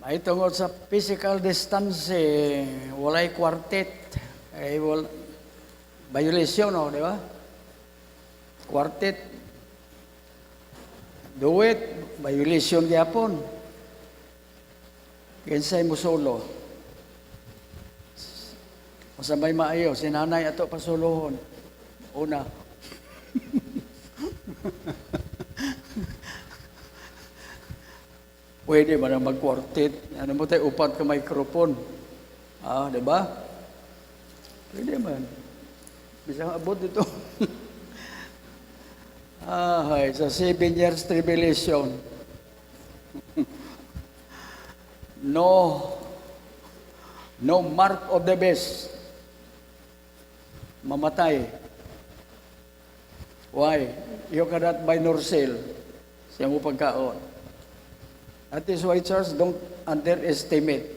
Ay tungod sa physical distance, walay quartet. Ay violation, no, di ba? Quartet. Duet, violation gyapon. Kinsay mo solo. Masabay maayo, sinanay ato pasulohon. Una. Pwede ba na mag-quartet? Ano mo tayo, upat ka microphone. Di ba? Pwede man. Bisang abot ito. Sa 7 years tribulation. No mark of the beast. Mamatay. Why? You cannot buy nor sell. Siya mo pagkaon. That is why, church, don't underestimate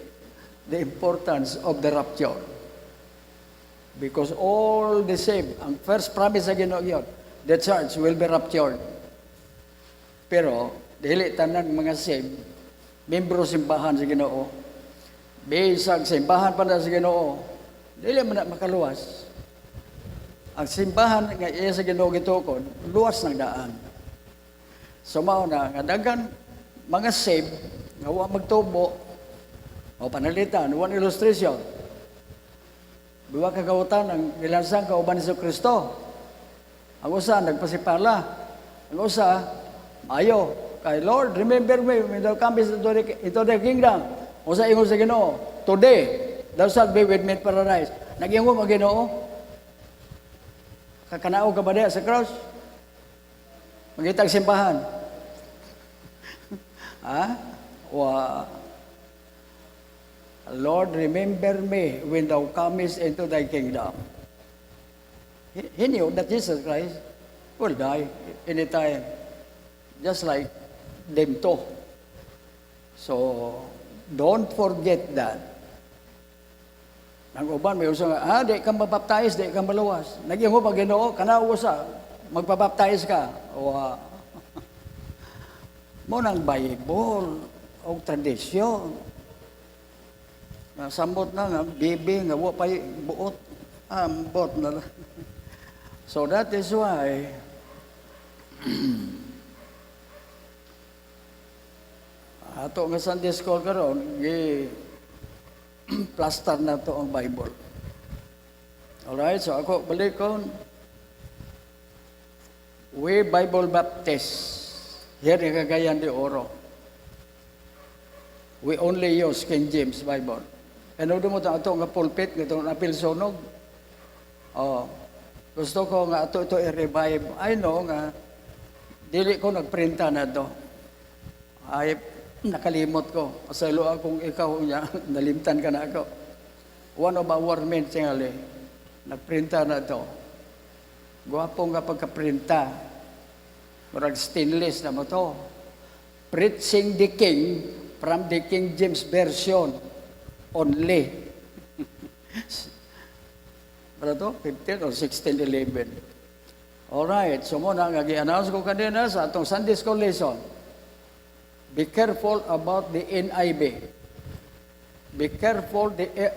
the importance of the rapture. Because all the same, ang first promise sa Ginoo yun, the church will be raptured. Pero, dili tanan mga same, membro simbahan sa Ginoo, bisag simbahan pa na sa Ginoo, dili man na makaluwas. Ang simbahan nga iya sa Ginoo gitukod, luwas ng daan. So mao na nga daghan mga save nga wa magtubo o panalitan, one illustration. Duwa ka kautan ang nilansang kauban ni Kristo. Ang usa nagpasipala, ang usa maayo kay Lord, remember me when thou comest into the kingdom. Usa ingon sa Ginoo, today thou shalt be with me in paradise. Nag-ingon ang Ginoo, kakanao ka ba diya sa cross? Magitag simbahan. Lord, remember me when thou comest into thy kingdom. He knew that Jesus Christ will die anytime, just like them too. So, don't forget that. Nang uban, may usa nga, di ka mabaptize, di ka maluwas. Nag-ingo pag Ginoo, kanaw sa magpabaptize ka. Mo ng Bible o tradisyon. Sambot na nga, bibi nga, wapay buot. Bot na. So that is why ato nga Sunday school karon, plaster na to ang Bible. Alright, so ako balik kon. We Bible Baptist. Here in Cagayan de Oro. We only use King James Bible. Ano mo ito nga pulpit, ito nga pilsonog. Gusto ko nga ito i-revive. I know nga, dili ko nagprinta na ito. Ay, nakalimot ko. Pasalo akong ikaw niya, nalimtan ka na ako. One of our men, singali, nagprinta na ito. Guwapo nga pagkaprinta. Murag stainless na mo to. Preaching the King from the King James Version only. Para to? 15 or 1611. Alright, so muna nga gi-announce ko kanina sa atong Sunday School lesson. Be careful about the NIV. Be careful the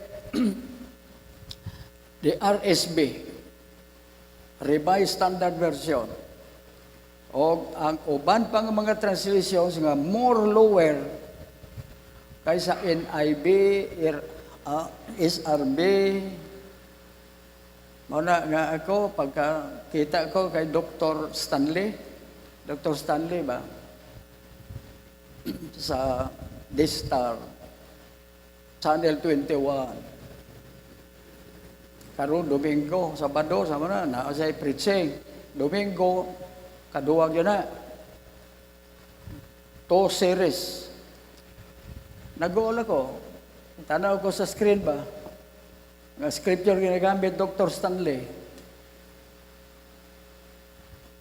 RSV. Revised Standard Version. O ang uban pang mga translations nga more lower kaysa NIV, SRB. Muna nga ako, pagkakita ko kay Dr. Stanley ba? Sa D-Star, Channel 21. Karon Domingo, Sabado, sa mga na sa preaching. Domingo, kaduwag yun na. 2 series. Nag-uol ako. Tanaw ko sa screen ba? Nga scripture ginagamit Dr. Stanley.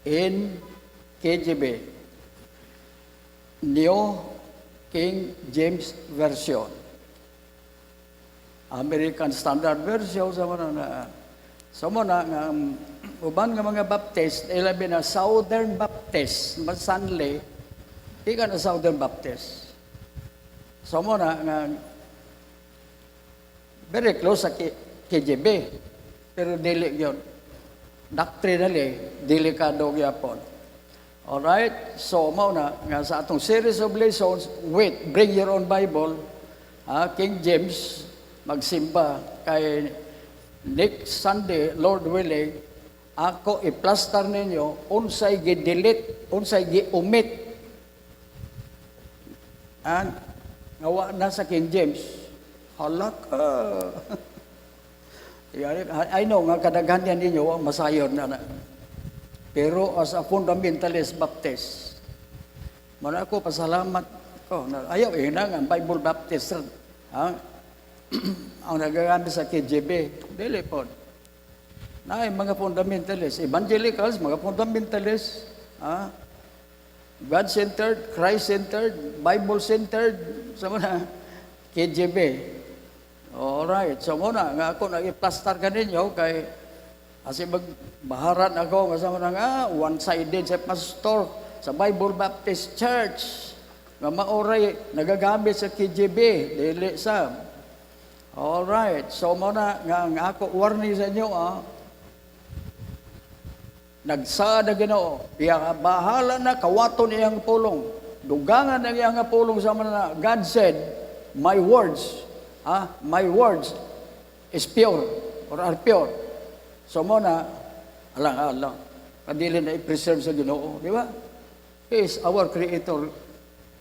In KJV. New King James Version. American Standard Version sa mga na. So muna nga uban nga mga Baptist, ilabi na Southern Baptist, Stanley, di ka na Southern Baptist. So mo na nga very close sa KGB. Pero dili yun. Doctrinally, delikado gyapon. Alright? So mo na nga sa atong series of lessons, bring your own Bible. King James magsimba kay next Sunday, Lord willing, ako i-plaster ninyo unsay gi-delete, unsay gi-omit. And ngawa na sa King James. Hala ka. I know nga kadaghan yan ninyo ang masayon na. Pero as a fundamentalist Baptist, man ako pasalamat ko. Ayaw na nga Bible Baptist. Ang nagagamit sa KGB, dili po. Na mga fundamentalist, evangelicals, mga fundamentalist, God-centered, Christ-centered, Bible-centered, sa mga KGB. Alright, so muna, nga ako nag-i-plaster ka ninyo kay kasi magbaharan ako, kasama na nga, one-sided sa pastor sa Bible Baptist Church, nga maoray, nagagamit sa KGB, dili sa. Alright, so muna, nga ako, warning sa inyo, nagsada Ginoo, biya bahala na kawaton iyang pulong. Dugangan na iyang pulong sa mga God said, my words is pure or are pure. So mo na, alang, kadili na i-preserve sa Ginoo, di ba? He is our Creator,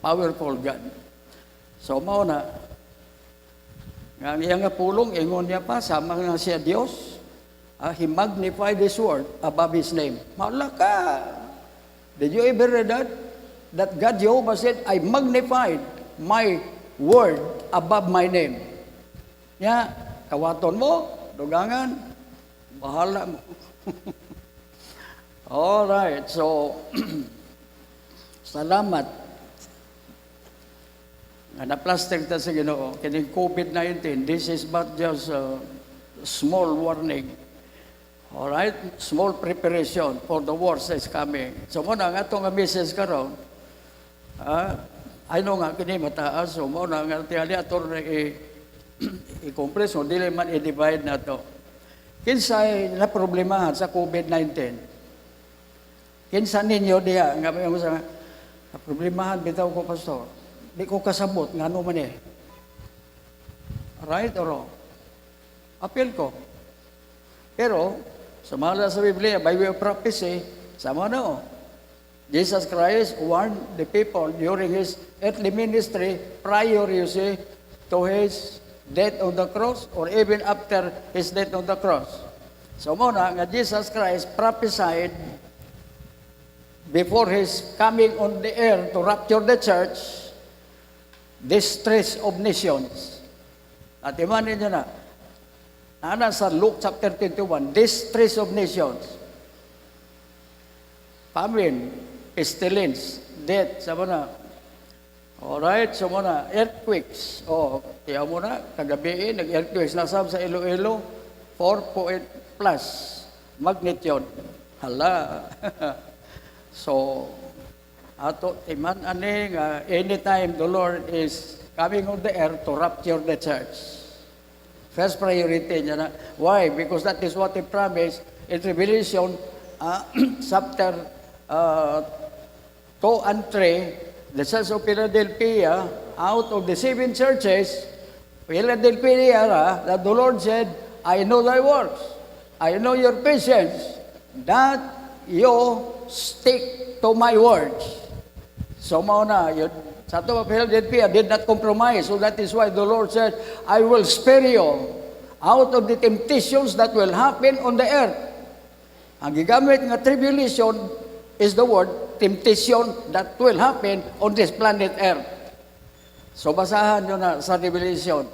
powerful God. So mo na, ang iyang pulong, ingon niya pa, sama nga siya Diyos, He magnified His word above His name. Malaka! Did you ever read that? That God Jehovah said, I magnified my word above my name. Kawaton mo, dugangan, bahala mo. Alright, so, salamat. Na-plastic ta sa Ginoo, kining COVID-19, this is but just a small warning. Alright, small preparation for the worst is coming. So muna nga itong message karon, I know nga kini mataas, so muna nga tiyali ator i-compress mo, dili man i-divide na to. Kinsay na problemahan sa COVID-19? Kinsa ninyo diya, nga may sa problemahan bitaw ko, pastor. Di ko kasabot, nga ano man eh. Right or wrong? Appeal ko. Pero, sa mga sa Biblia, by way of prophecy, sama na Jesus Christ warned the people during His earthly ministry, prior, you see, to His death on the cross, or even after His death on the cross. So muna, nga Jesus Christ prophesied before His coming on the air to rapture the church, distress of nations. At imanin nyo na, sa Luke chapter 21, distress of nations. Famine, pestilence, death, sama na. Alright, so muna, earthquakes. Tiyaw mo na, kagabi nag-earthquakes. Nasab sa Iloilo, 4 plus magnitude. Hala. So, ato, iman ani nga, anytime the Lord is coming on the earth to rapture the church. First priority niya na. Why? Because that is what He promised in Revelation chapter 2 and 3, the church of Philadelphia, out of the 7 churches, Philadelphia, that the Lord said, I know thy works, I know your patience, that you stick to my words. So mauna, yun, sa ito Philadelphia did not compromise. So that is why the Lord said, I will spare you out of the temptations that will happen on the earth. Ang gigamit nga tribulation is the word temptation that will happen on this planet earth. So basahan nyo na sa Revelation,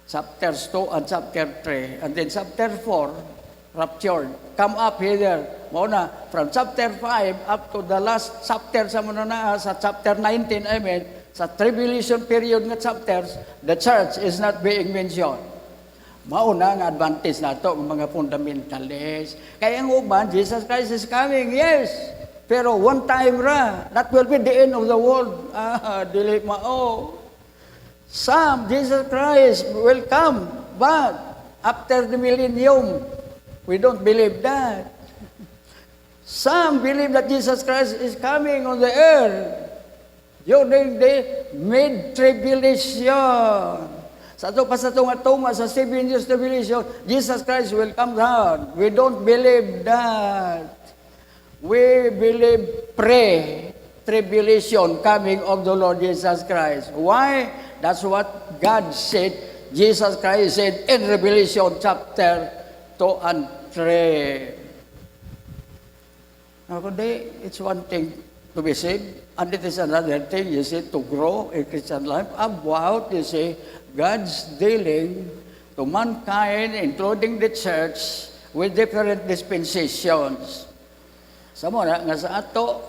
chapters 2 and chapter 3. And then chapter 4, raptured. Come up here. Mauna, from chapter 5 up to the last chapter sa muna na, sa chapter 19, sa tribulation period nga chapters, the church is not being mentioned. Mauna nga advantage na ito, mga fundamentalists. Kaya ang uban, Jesus Christ is coming, yes. Pero one time ra, that will be the end of the world. Dili mao. Some, Jesus Christ will come back after the millennium. We don't believe that. Some believe that Jesus Christ is coming on the earth during the mid-tribulation. Sa ito pa sa tunga sa 7 years tribulation, Jesus Christ will come down. We don't believe that. We believe pre-tribulation coming of the Lord Jesus Christ. Why? That's what God said. Jesus Christ said in Revelation chapter 2 and 3. Now, today, it's one thing to be saved, and it is another thing, you see, to grow in Christian life about, you see, God's dealing to mankind, including the church, with different dispensations. Sa muna, nga sa ato,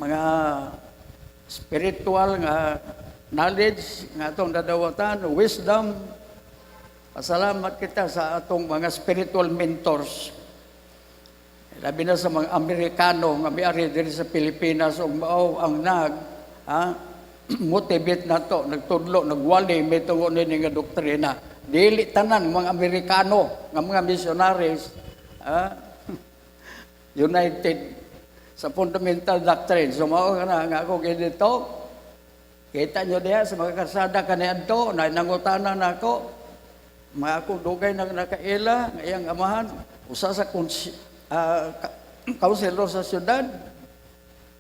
mga spiritual nga knowledge, nga atong dadawatan, wisdom, pasalamat kita sa atong mga spiritual mentors. Labi na sa mga Amerikano, nga may-ari diri sa Pilipinas, o mao ang motivate na to, nagtudlo, nagwali, may tungo nini nga doktrina. Dili tanan mga Amerikano, nga mga missionaries, united sa fundamental doctrine. So mao nga ako ganito, kita nyo diya sa mga karsada kaniadto, na nangutana na ako, mga akong dugay na nakaila, ngayang amahan, usa sa kaunselor sa syudad,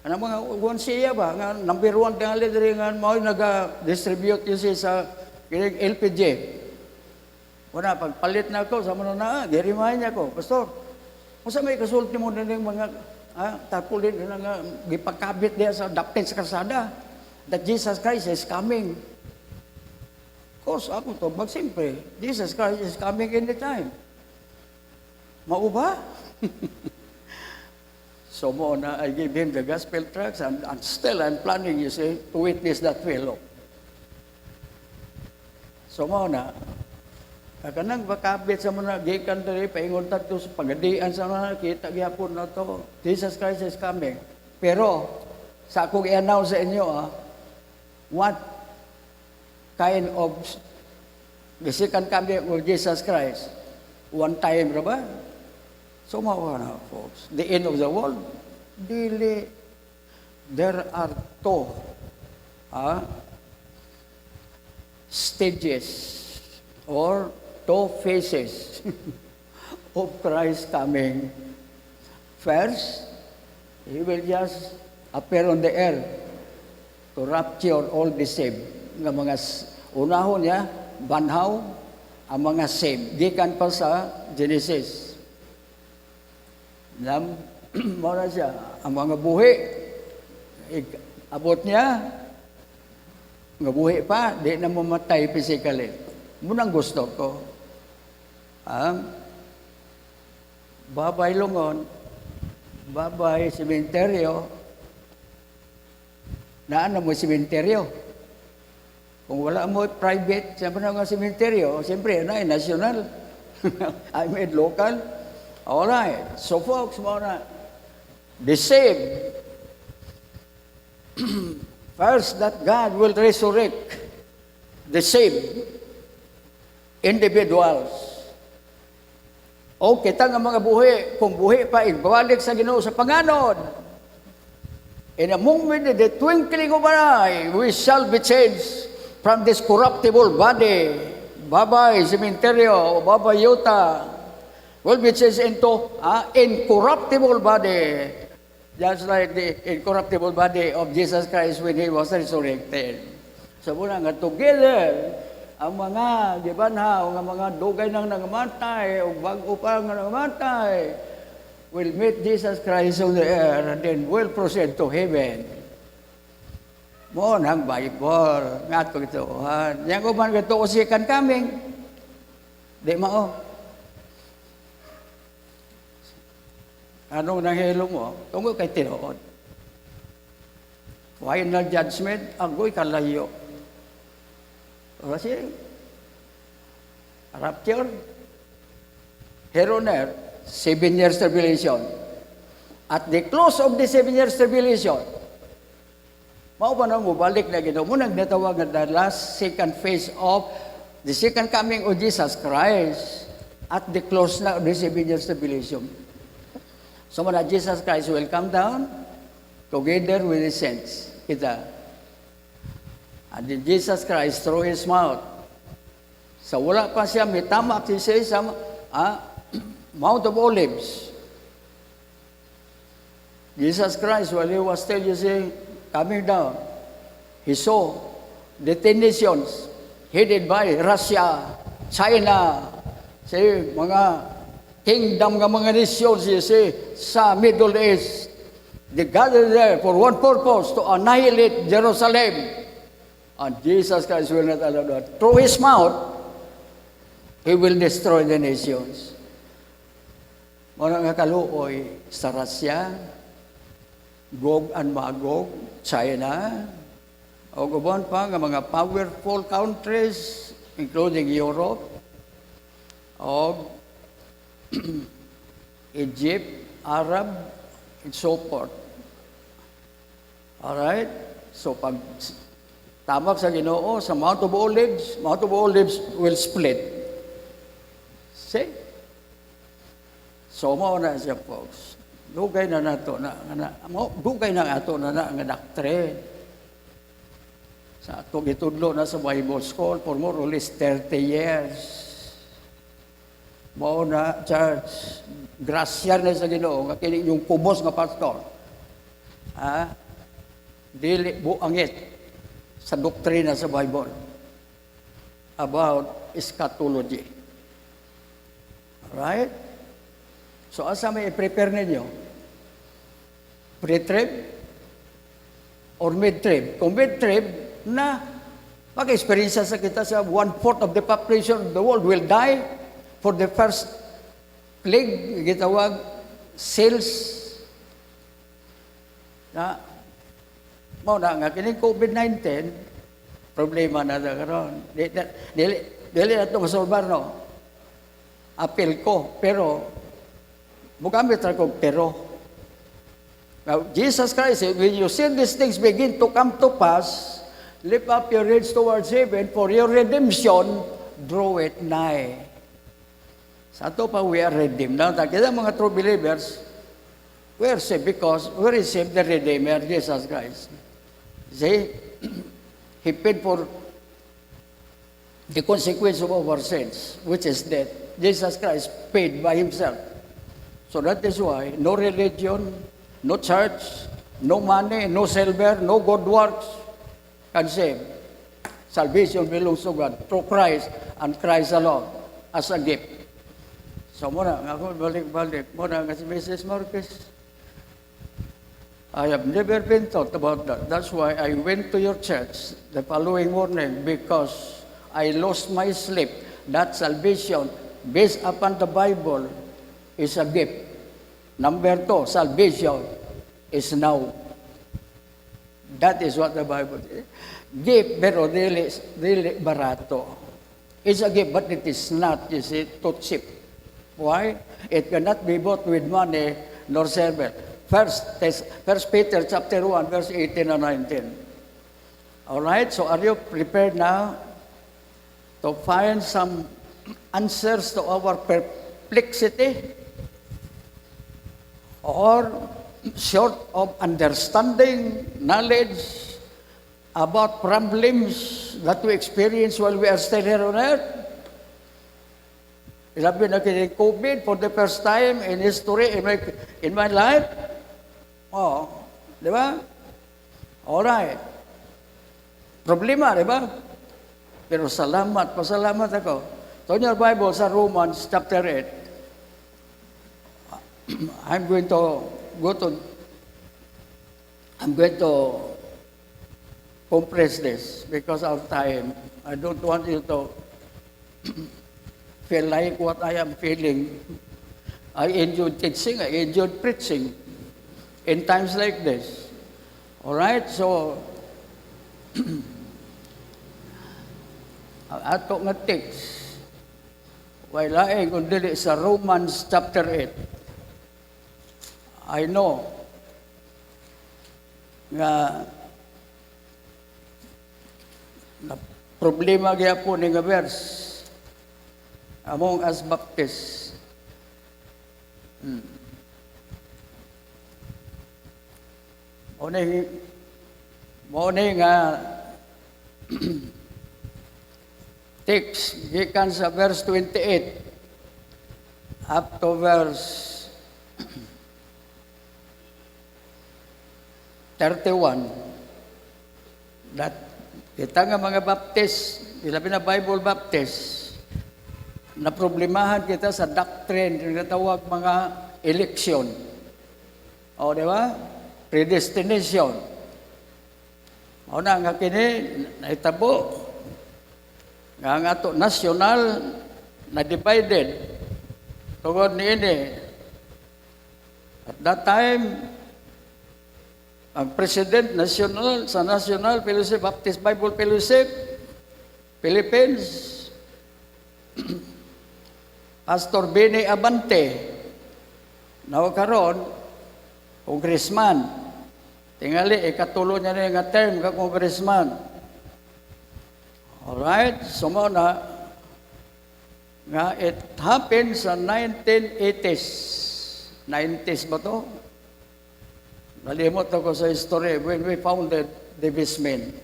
ano mga siya ba, nga number 1 tingali diri nga mao naga-distribute yun siya sa LPG. Wala, pagpalit na ako, sa mga na, girimahin niya ko, Pastor, kung sa may kasulti mo na ng mga tarpulin na nga, gipagkabit diya sa dapit sa karsada, that Jesus Christ is coming. Of course, ako to, magsimple, Jesus Christ is coming in the time. Mao ba? So mo na, I gave him the gospel tracts, and still I'm planning, you see, to witness that fellow. So mo na, kakanang bakabit sa mga gikan diri, paingon tato sa pagadian sa mga kita gyapon na to, Jesus Christ is coming. Pero, sa akong i-announce sa inyo, what kind of the second coming of Jesus Christ? One time, ba? So, mga folks, the end of the world, dili, there are two stages or two phases of Christ coming. First, He will just appear on the earth to rapture all the saved. Nga mga unahon niya, banhaw, ang mga saved. Gikan pa sa Genesis. Mora siya, ang mga buhi, abot niya, nga buhi pa, di na mamatay physically. Munang gusto ko, babay lungon, babay sementeryo, naan na mo sementeryo. Kung wala mo private, siyempre na nga sementeryo, siyempre na national. I made local. All right. So folks, mga the saved, first that God will resurrect the saved individuals. O kita nga mga buhi, kung buhi pa, ibalik sa Ginoo sa panganod. In a moment, in the twinkling of an eye, we shall be changed from this corruptible body. Bye-bye, cementerio, bye-bye, yuta. Will be changed into incorruptible body, just like the incorruptible body of Jesus Christ when He was resurrected. So muna nga together, ang mga gibanhaw, ang mga dugay nang nangamatay, o bago pa nga nangamatay, will meet Jesus Christ on the air, and then will proceed to heaven. Mo nang Bible, nga ito ito. Yang ko man ito, second coming. Di mao. Anong nanghilo mo? Tungkol kay tinuod. Final judgment, agoy kalayo. Kasi, rapture, here on earth, 7 years tribulation. At the close of the 7 years tribulation, Mao ba na mo balik na Ginoo? Mo nagdatawag nga the last second phase of the second coming of Jesus Christ at the close na of the 7 years tribulation. So na Jesus Christ will come down together with the saints. Kita. And then Jesus Christ through His mouth. So wala pa siya, may tamak siya sa Mount of Olives. Jesus Christ, while He was still, you see, coming down, He saw the 10 nations headed by Russia, China, say, mga kingdom ng mga nations, you see, sa Middle East. They gathered there for one purpose, to annihilate Jerusalem. And Jesus Christ will not allow that. Through His mouth, He will destroy the nations. Mga nga kaluoy sa Russia, Gog and Magog, China, o gubon pa nga mga powerful countries, including Europe, o Egypt, Arab, and so forth. Alright? So pag tamak sa Ginoo sa Mount of Olives will split. See? So mao na siya, folks. Dugay na nato dugay na ato na nga doctrine. Sa ato gitudlo na sa Bible School for more or less 30 years. Mao na church, grasya na sa Ginoo nga kini yung kubos nga pastor. Dili buangit sa doktrina sa Bible about eschatology. Alright? So asa may i-prepare ninyo? Pre-trib or mid-trib? Kung mid-trib, na mag-experience sa kita sa 1/4 of the population of the world will die for the first plague, gitawag sales. Na, mao na nga, kining COVID-19, problema na karon. Dili na ito masolbar, no? Apel ko, pero mugamit ako pero. Now, Jesus Christ said, when you see these things begin to come to pass, lift up your heads towards heaven, for your redemption draweth nigh. Sa ato pa, we are redeemed. Now, kita mga true believers, we are saved because we received the Redeemer, Jesus Christ. See, He paid for the consequence of our sins, which is death. Jesus Christ paid by Himself. So that is why no religion, no church, no money, no silver, no good works can save. Salvation belongs to God through Christ and Christ alone as a gift. So muna, ako balik-balik. Muna nga si Mrs. Marquez. I have never been taught about that. That's why I went to your church the following morning because I lost my sleep. That salvation based upon the Bible is a gift. Number 2, salvation is now. That is what the Bible says. Gift, pero dili barato. It's a gift, but it is not, you see, too cheap. Why? It cannot be bought with money nor silver. First Peter chapter 1, verse 18 and 19. All right, so are you prepared now to find some answers to our perplexity? Or short of understanding, knowledge about problems that we experience while we are still here on earth? Ilabi na kini COVID for the first time in history in my life. Oh, di ba? All right. Problema, di ba? Pero pasalamat ako. Turn your Bible sa Romans chapter 8. I'm going to compress this because of time. I don't want you to feel like what I am feeling. I enjoyed teaching, I enjoyed preaching in times like this. All right, so ato nga text while laing kung dili sa Romans chapter 8. I know nga Na problema gyapon ni nga verse. Among us Baptist. Mao ni nga text gikan sa verse 28 up to verse 31 that kita nga mga Baptist, ilabi na Bible Baptist, na problemahan kita sa doctrine, yung natawag mga election. O, di ba? Predestination. O na, nga kini, naitabo, nga nga to, national, na divided. Tungod ni ini. At that time, ang President National sa National Fellowship, Baptist Bible Fellowship, Philippines, Pastor Benny Abante, na karon congressman. Tingali, ikatulo niya na yung term ka congressman. Alright, so na, nga it happened sa 1980s. 90s ba to? Nalimot ako sa history when we founded the Bismin.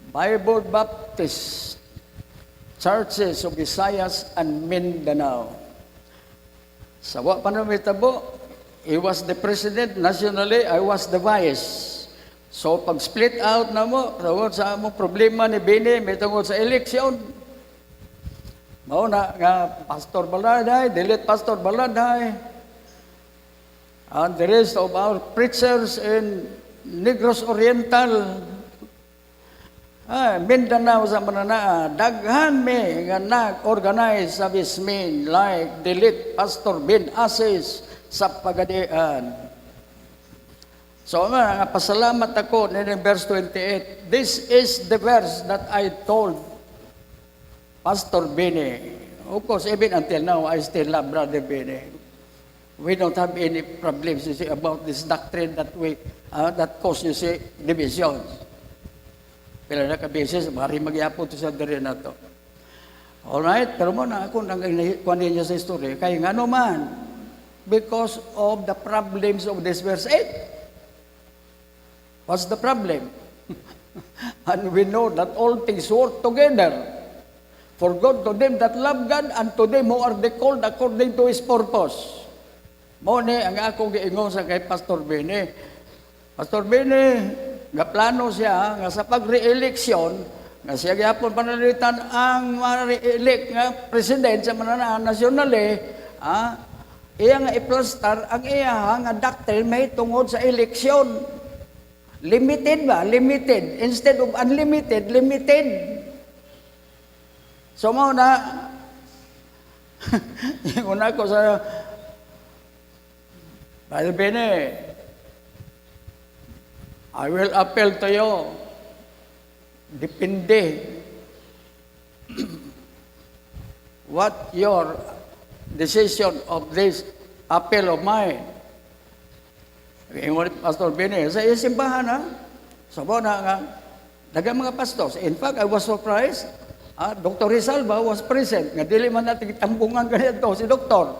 Bible Baptist Churches of Visayas and Mindanao. Sa wa pa na mitabo, he was the president nationally, I was the vice. So pag split out na mo, tungod sa among problema ni Bini, may tungod sa election. Mao na nga Pastor Baladay, delete Pastor Baladay, and the rest of our preachers in Negros Oriental, Mindanao sa manana, daghan me nga nag-organize sa Bismin, like delete Pastor Ben Asis sa Pagadian. So nga, pasalamat ako in verse 28. This is the verse that I told Pastor Bene. Of course, even until now, I still love Brother Bene. We don't have any problems, you see, about this doctrine that that cause, you see, divisions. Pero nakabeses, mari magyapon to sa diri na to. Alright, pero mo na ako nang kuhanin niya sa history. Kaya nga naman, because of the problems of this verse 8. What's the problem? And we know that all things work together for good to them that love God and to them who are called according to His purpose. Mo ni ang akong giingon sa kay Pastor Bene. Pastor Bene, nga plano siya nga sa pag-re-election, nga siya gyapon panalitan ang ma-re-elect nga president sa mananaan nasyonale, iya nga iplastar ang iya nga doctrine may tungod sa eleksyon. Limited ba? Limited. Instead of unlimited, limited. So mo na, yung una ko sa Brother Bene, I will appeal to you. Depende what your decision of this appeal of mine. Ingon Pastor Bene, sa simbahan sabaw na nga, dagang mga pastors. In fact, I was surprised, Dr. Rizalba was present, nga dili man natin tambungan ganito si Doktor.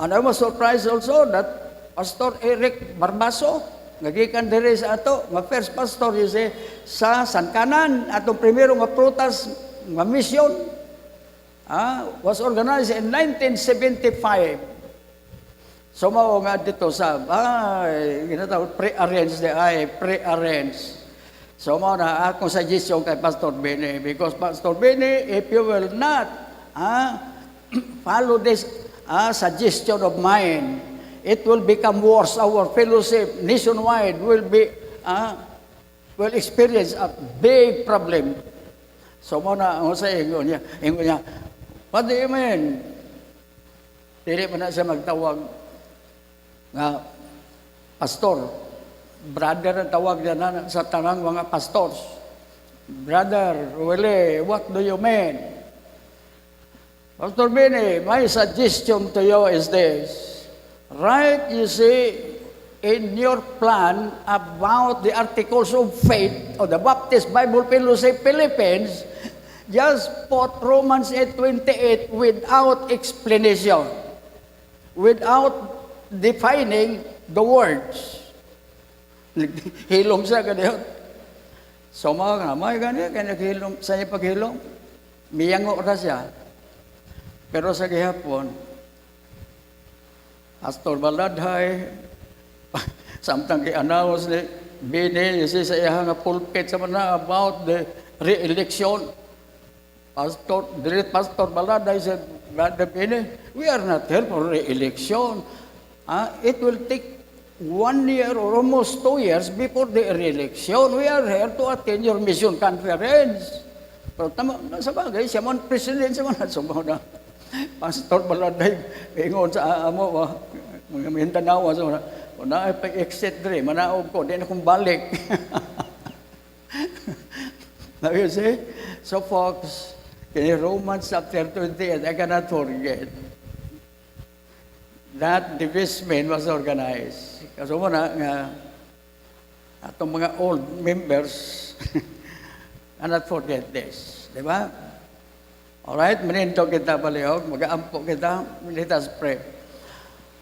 And I was surprised also that Pastor Eric Barbaso, nagikan diri sa ato, nga first pastor sa Sankanan, atong primero nga prutas nga mission, was organized in 1975. So mao nga dito sa ginatawag pre-arrange. So mao na akong suggestion kay Pastor Bene, because Pastor Bene, if you will not follow this suggestion of mine, it will become worse. Our fellowship nationwide will experience a big problem. So mo na ang sa ingon niya, what do you mean? Dili man na siya magtawag nga pastor. Brother ang tawag niya na sa tanang mga pastors. Brother Willie, what do you mean? Pastor Benny, my suggestion to you is this. Right, you see, in your plan about the articles of faith of the Baptist Bible Fellowship Philippines, just put Romans 8:28 without explanation, without defining the words. Hilom siya ganyan. So mga kamay ganyan, kaya naghilom, sa niya paghilom, miyango na siya. Pero sa gihapon, Pastor Baladhay, samtang i-announce ni Bini, yung sa iya nga pulpit sa mana about the re-election. Pastor Baladhay said, Brother Bini, we are not here for re-election. It will take 1 year or almost 2 years before the re-election. We are here to attend your mission conference. Pero tama, sa bagay, siya man president, siya man sumaw na. Pastor Baladay, ingon sa amo, mga Mindanao, so na ay pag-exit dre, manaog ko, di na kong balik. Now you see? So folks, in Romans chapter 28, I cannot forget that the basement was organized. Kasi mo na, atong mga old members, cannot forget this. Di ba? Alright, maninto kita palihog, mag-aampo kita, let us pray.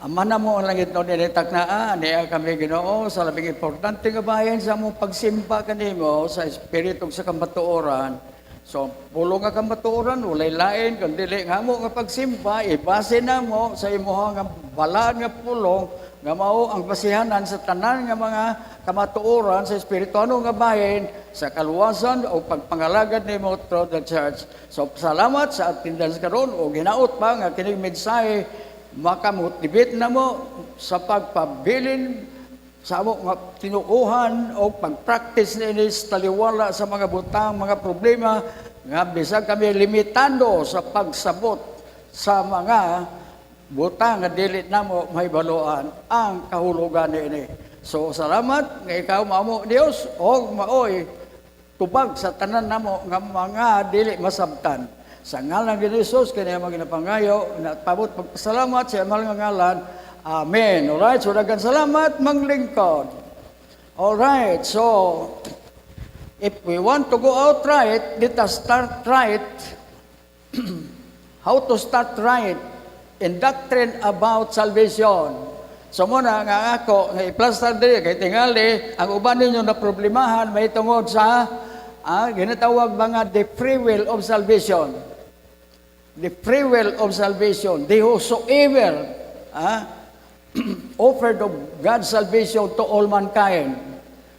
Ama na mo ang langit no, nilitaknaan, niya kami Ginoo, sa labing importante nga bayan sa mong pagsimpa kanimo sa espiritu sa kamatuoran. So, pulo nga kamatuoran, walay lain, kundi nga mo nga pagsimpa, ibase na mo sa imuha nga balaan nga pulong, nga mao ang basihanan sa tanan nga mga kamatuoran sa espirituano nga bayan, sa kaluwasan o pagpangalagad nimo through the church. So, salamat sa attendance karon o ginaot pa nga kining mensahe makamutibit na mo sa pagpabilin sa mo nga tinuuhan o pag-practice ni taliwala sa mga butang, mga problema nga bisag kami limitando sa pagsabot sa mga butang nga dili namo mahibaluan ang kahulugan niini. So salamat nga ikaw mao Dios og maoy tubag sa tanan namo nga mga dili masabtan. Sa ngalan ni Jesus kini mga ginapangayo na pabot pagpasalamat sa mahal nga ngalan. Amen. Alright, so daghang salamat manglingkod. Alright, so if we want to go out right, let us start right. How to start right in doctrine about salvation. So muna nga ako, nga i-plaster diri, kay tingali, ang uban ninyo na problemahan, may tungod sa ginatawag mga the free will of salvation. The free will of salvation. The whosoever offered of God's salvation to all mankind.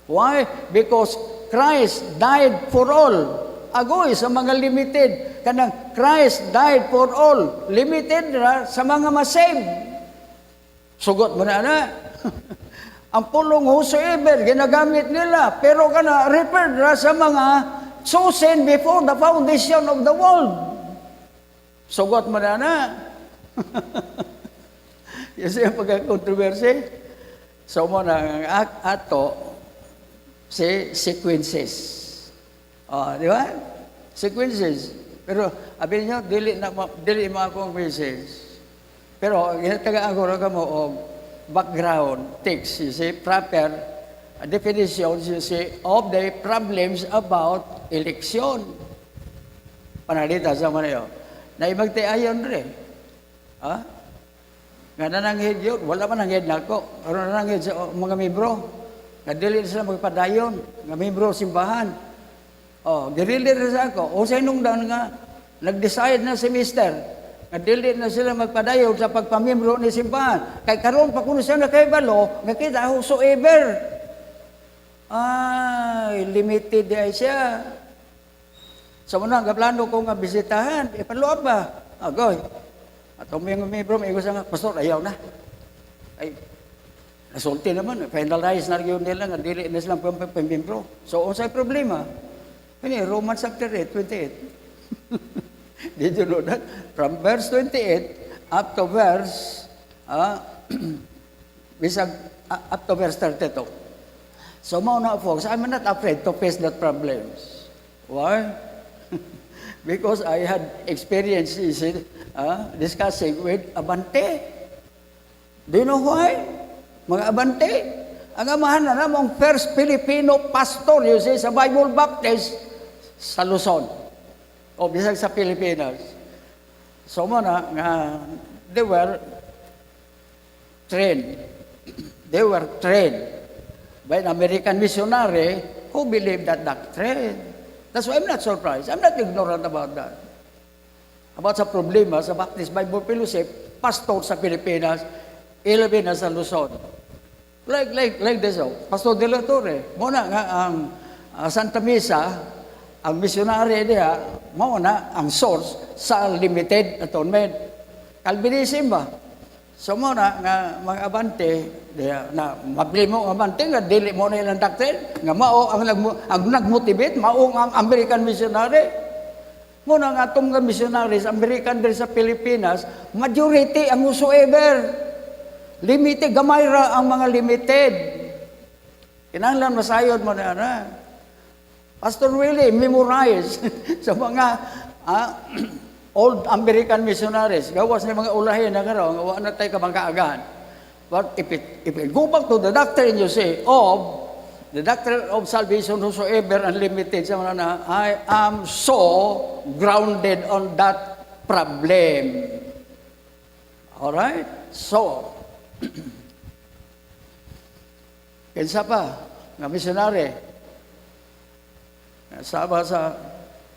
Why? Because Christ died for all. Agoy sa mga limited. Kanang Christ died for all. Limited na sa mga masave. Sugot mo na. Ang pulong whosoever, ginagamit nila. Pero kana referred na sa mga chosen before the foundation of the world. Sugot mo na. Yes, yung pagka-controversy. So mo na ato si sequences. Di ba? Sequences. Pero abi niyo dili mo akong message. Pero ginatagaan ko ra kamo og background text, you see, proper definitions, you see, of the problems about election. Panalita sa manayo. Na imagtayon rin. Nga nananghid yun, wala man nanghid na ako. Pero nananghid sa mga membro. Nga dili sila magpadayon. Nga membro simbahan. Dili rin sa ako. O sa inong daan nga, nag-decide na si mister. Nga dili na sila magpadayon sa pagpamembro ni simbahan. Kay karon pa kuno siya na kay balo, nga kita whosoever. Limited ay siya. Sa muna, plano ko nga bisitahan, ipaluab ba? Agoy. At kung may membro, may gusto nga, Pastor, ayaw na. Ay, nasulti naman, finalize na yun nila, nga dili na silang pamembro. So, unsay problema? Ini, Romans chapter 8, 28. Did you know that? From verse 28 up to verse, up to verse 32. So, mauna folks, I'm not afraid to face that problems. Why? Because I had experiences discussing with Abante. Do you know why? Mga abante, ang amahan na namang first Filipino pastor, you see, sa Bible Baptist sa Luzon. O bisag sa Pilipinas. So muna, nga, they were trained. They were trained by an American missionary who believed that doctrine. That's why I'm not surprised. I'm not ignorant about that. About sa problema sa Baptist Bible Fellowship, pastor sa Pilipinas, 11 na sa Luzon. Like this, Pastor De La Torre, muna nga ang Santa Misa, ang missionary niya, muna ang source sa limited atonement. Calvinism ba? So muna nga mga abante, na mabili mo abante, nga dili mo na ilang doctrine, nga mao ang nagmotivate, mao ang American missionary. Muna nga itong missionaries, American din sa Pilipinas, majority ang whosoever. Limited, gamay ra ang mga limited. Kinahanglan masayod mo na. Pastor Willie, memorize sa mga old American missionaries. Gawas na mga ulahin na gano'n, gawa na tayo kamangkaagan. But if it go back to the doctrine you say, of the doctrine of salvation, whosoever unlimited, sa mga na, I am so grounded on that problem. Alright? So, kinsa pa, nga missionary, saba sa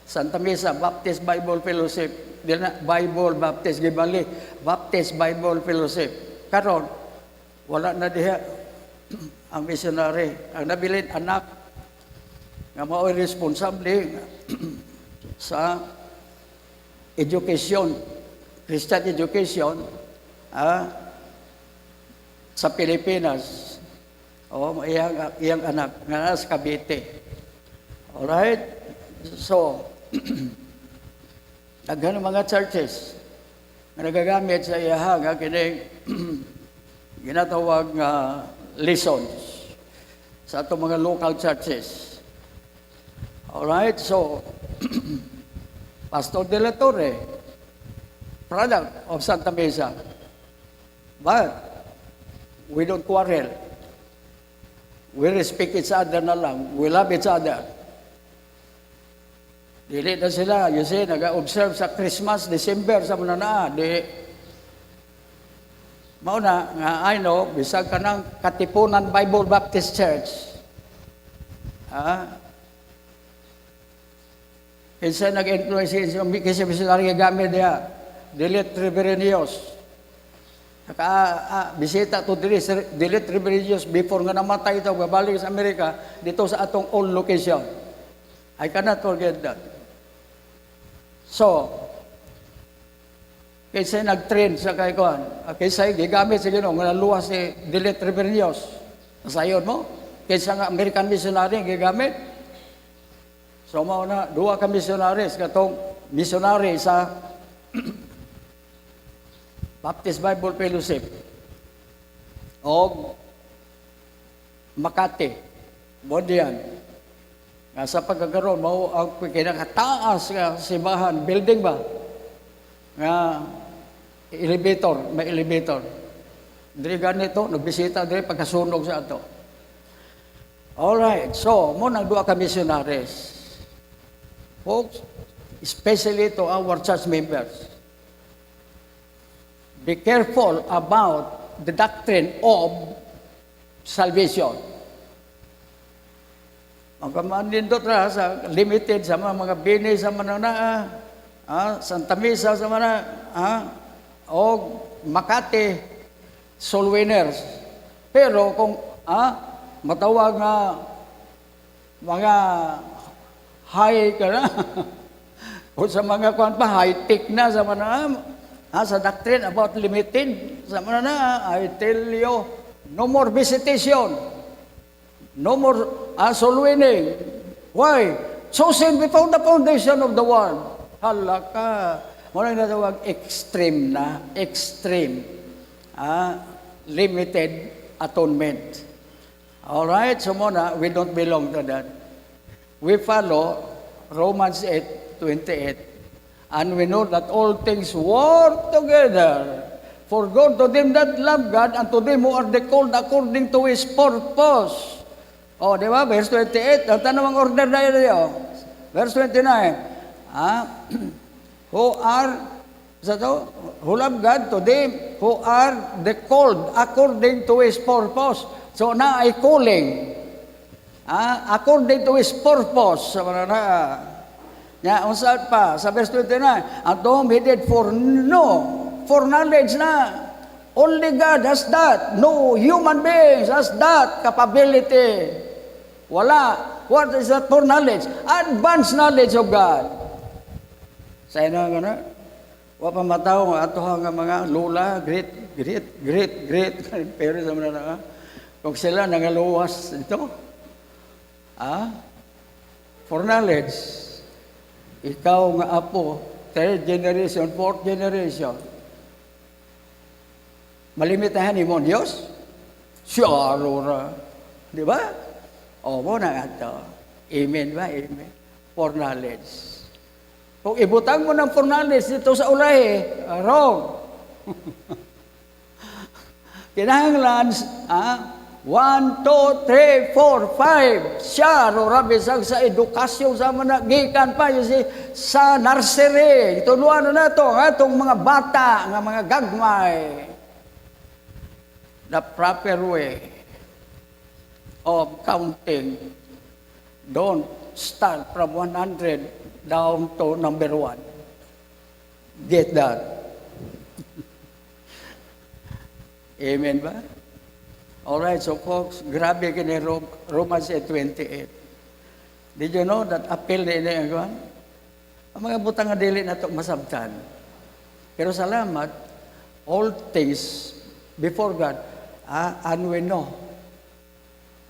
Santa Misa, Baptist Bible Fellowship, di na Bible Baptist, gibali, Baptist Bible Fellowship. Karon, wala na diha ang missionary. Ang nabilin anak, nga mao'y responsable sa education, Christian education, sa Pilipinas. Iyang anak, nga nasa Cavite. Alright? So, naghanong mga churches na nagagamit sa iyaha nga kining ginatawag nga lessons sa atong mga local churches. Alright? So, Pastor De La Torre, product of Santa Mesa. But, we don't quarrel. We respect each other na lang. We love each other. Dili na sila, you see, nag-observe sa Christmas, December, sa mga na, di, mauna, nga, I know, bisag ka ng Katipunan Bible Baptist Church. Kinsa nag-influence, kasi missionary gamit niya, Dilit Reverenios. Bisita to Dilit Reverenius before nga namatay ito, babalik sa Amerika, dito sa atong old location. I cannot forget that. So, kaysa nag-train sa kaikuan, kaysa gigamit sa Ginoo nga luwas si Dilit Reverenius. Nasayon mo? Kaysa nga American missionary gigamit. So, mauna, duwa ka missionaries, katong missionary sa Baptist Bible Fellowship o Makati, Bondian. Nga sa pagkakaroon, mao ang kinakataas nga simbahan, building ba? Nga elevator, may elevator. Diri ganito, nagbisita diri pagkasunog sa ato. Alright, so, mo nagduwa ka missionaries. Folks, especially to our church members, be careful about the doctrine of salvation. Magkamandindot ra sa limited sa mga bini sa manana, Santa Misa sa mana, o Makati, soul winners. Pero kung matawag nga mga high ka na, o sa mga kwan pa, high-tech na sa mana, sa doctrine about limited, sa mga na, I tell you, no more visitation, no more soul winning. Why? Chosen before the foundation of the world. Hala ka. Muna yung natawag extreme na, extreme. Limited atonement. Alright, so muna, we don't belong to that. We follow Romans 8:28. And we know that all things work together For God to them that love God, and to them who are the called according to His purpose. O, di ba? Verse 28, ang tanong ang order na yun. Verse 29, who are, who love God, to them who are the called according to His purpose. So, na ay calling. According to His purpose. Sa mga na, unsa pa, sa verse 29, and to whom He did for knowledge na. Only God has that. No human beings has that capability. Wala. What is that for knowledge? Advanced knowledge of God. Sa ina nga na, wa pa mataw nga ato nga mga lula, great pero sa mga na, kung sila nangaluwas ito, for knowledge, ikaw nga apo, third generation, fourth generation, malimitahan ni mo Diyos? Siyaro ra. Di ba? O mo na ito. Amen ba? Amen. For knowledge. Kung ibutang mo ng for knowledge dito sa ulahi, wrong. Kinahanglan, 1, 2, 3, 4, 5. Siya, bisag sa edukasyon sa mga gikan pa, sa nursery. Tunuan na ito, itong mga bata, nga mga gagmay. The proper way of counting. Don't start from 100 down to number 1. Get that? Amen ba? Alright, so folks, grabe kini Romans 8:28. Did you know that appeal na ini ang mga butang nga dili nato masabtan. Pero salamat, all things before God, and we know.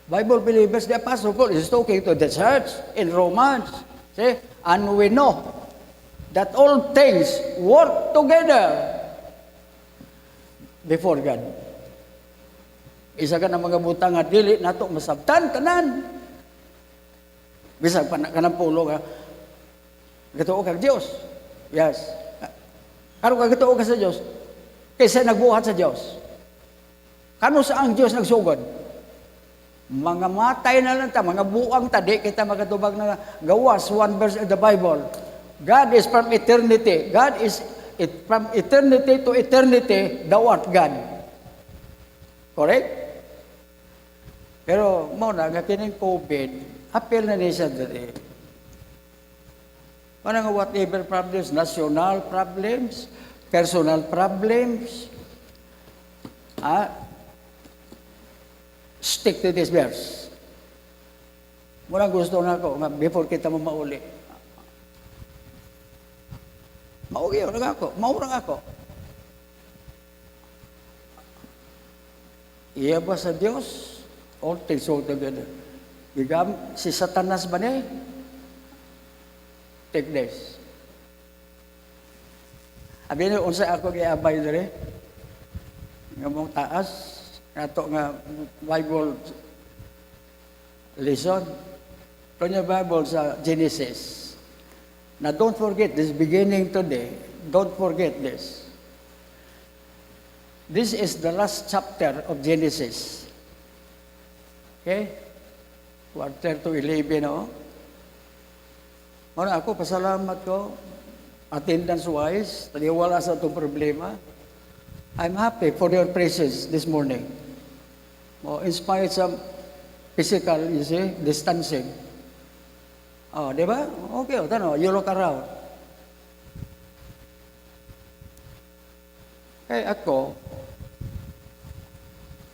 Bible believers, the Apostle Paul is talking to the church in Romans. See? And we know that all things work together before God. Isa ka ng mga butang nga dili nato masabtan tanan. Bisag pa na kanang pulo ka. Gatuo kag Dios. Yes. Karon ka gatuo ka sa Dios. Kaysa nagbuhat sa Dios. Kano sa ang Diyos nagsugod? Mga matay na lang ta, mga buang ta, di kita magatubag na gawas, one verse in the Bible. God is from eternity. God is from eternity to eternity, the word God. Correct? Pero, muna, nga kining COVID, appeal na niya dati. Parang whatever problems, national problems, personal problems, stick to this verse. Muna gusto na ako, before kita mo mauli. Maugi ako, maurang ako. Iya ba sa Diyos? All things work together. Si Satanas ba niya? Take this. Abi niyo, unsa ako giabay dere? Nga mong taas, ato nga Bible lesson. Kanya Bible sa Genesis. Now don't forget this beginning today. Don't forget this. This is the last chapter of Genesis. Okay? Quarter to 11, no? Muna ako, pasalamat ko, attendance-wise, taliwala sa itong problema. I'm happy for your presence this morning. In spite of physical, you see, distancing. Oh, di ba? Okay, you look around. Kaya ako,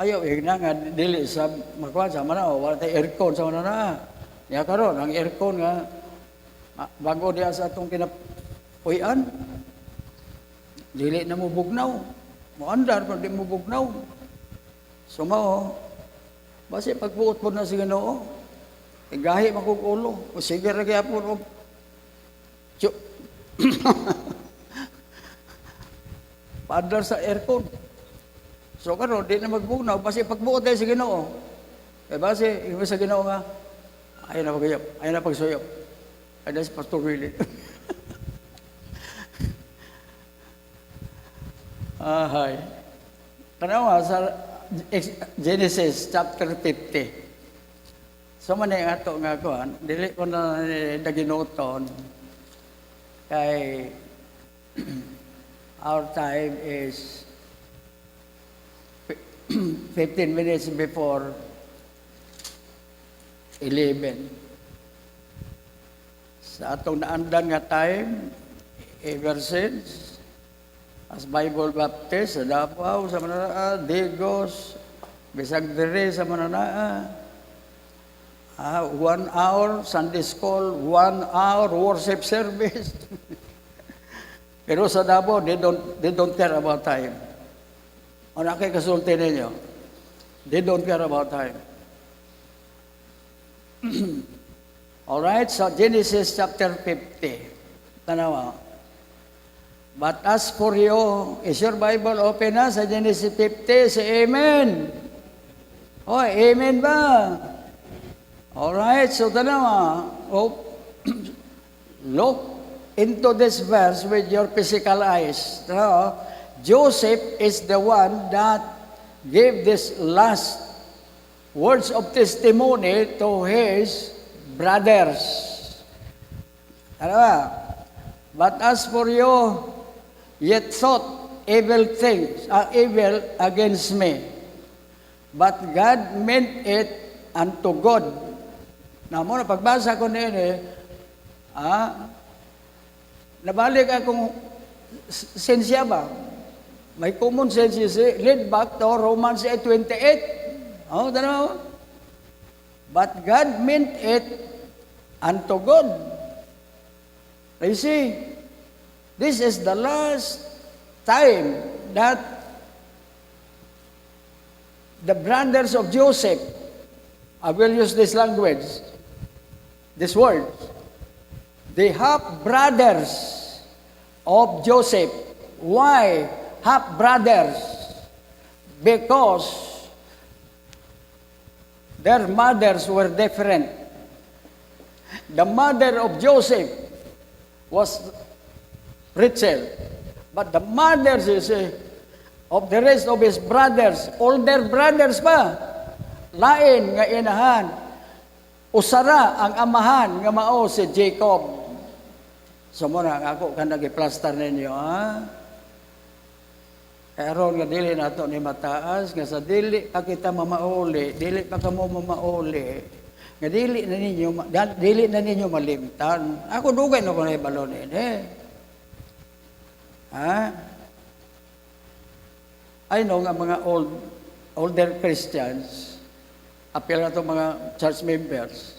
ayaw, nga, dili sa magkuhan sa mana, wala tayo aircon sa mana na. Kaya karon ang aircon nga, bago diya sa itong kinapuyan, dili na mo bugnaw. Muandar, pag di mo bugnaw. Sumao, basi pagbuot po na si Ginoo, gahi makong ulo, o sige rin kaya po, paandar sa aircon. So karon di na magbugnaw, basi pagbuot na si Ginoo. Basi, iba sa Ginoo nga, ayaw na pagayap, ayaw na pagsuyap. Ay na si Pastor Willie. Ahay. Tanawa sa Genesis chapter 50. So man yung ato nga kuan, dili ko na naginuton kay our time is 15 minutes before 11. Sa atong naandan nga time, ever since, as Bible Baptist, sa Davao, sa Mananaa, Digos, bisag diri sa Mananaa, 1 hour Sunday school, 1 hour worship service. Pero sa Davao, they don't care about time. Ano kay kasulti ninyo? They don't care about time. Alright, so Genesis chapter 50. Tanawa. But as for you, is your Bible open na sa Genesis 50? Say amen. Oh, amen ba? Alright, so tanawa. Oh, look into this verse with your physical eyes. Tanawa. Joseph is the one that gave this last words of testimony to his brothers. Tanawa. But as for you, yet thought evil things, evil against me. But God meant it unto good. Na mo na pagbasa ko nini, nabalik akong sensya ba? May common sense you see. Read back to Romans 8:28. Oh, tanaw. But God meant it unto good. You see, this is the last time that the brothers of Joseph, I will use this language, this word, the half-brothers of Joseph. Why half-brothers? Because their mothers were different. The mother of Joseph was Rachel, but the mothers of the rest of his brothers, older brothers pa, lain nga inahan, usara ang amahan nga mao si Jacob. So muna ako ka nag-plaster ninyo, Karon nga dili nato ni mataas, nga sa dili pa kita mamauli, dili pa kamo mamauli, nga dili na ninyo malimtan. Ako dugay na ko na ibalon I know nga mga older Christians, appeal na itong mga church members,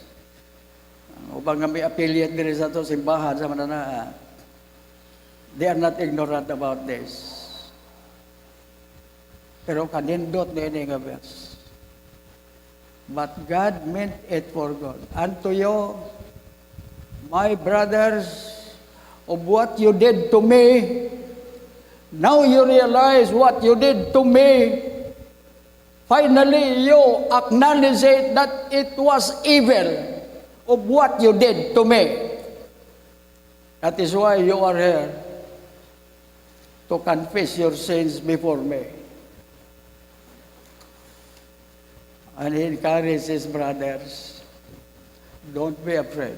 upang nga may affiliate din sa ito, simbahan sa Mananaa, they are not ignorant about this. Pero kanindot na ini nga verse. But God meant it for good. Unto you, my brothers, of what you did to me, now you realize what you did to me. Finally, you acknowledge it that it was evil of what you did to me. That is why you are here, to confess your sins before me. And he encouraged his brothers, don't be afraid.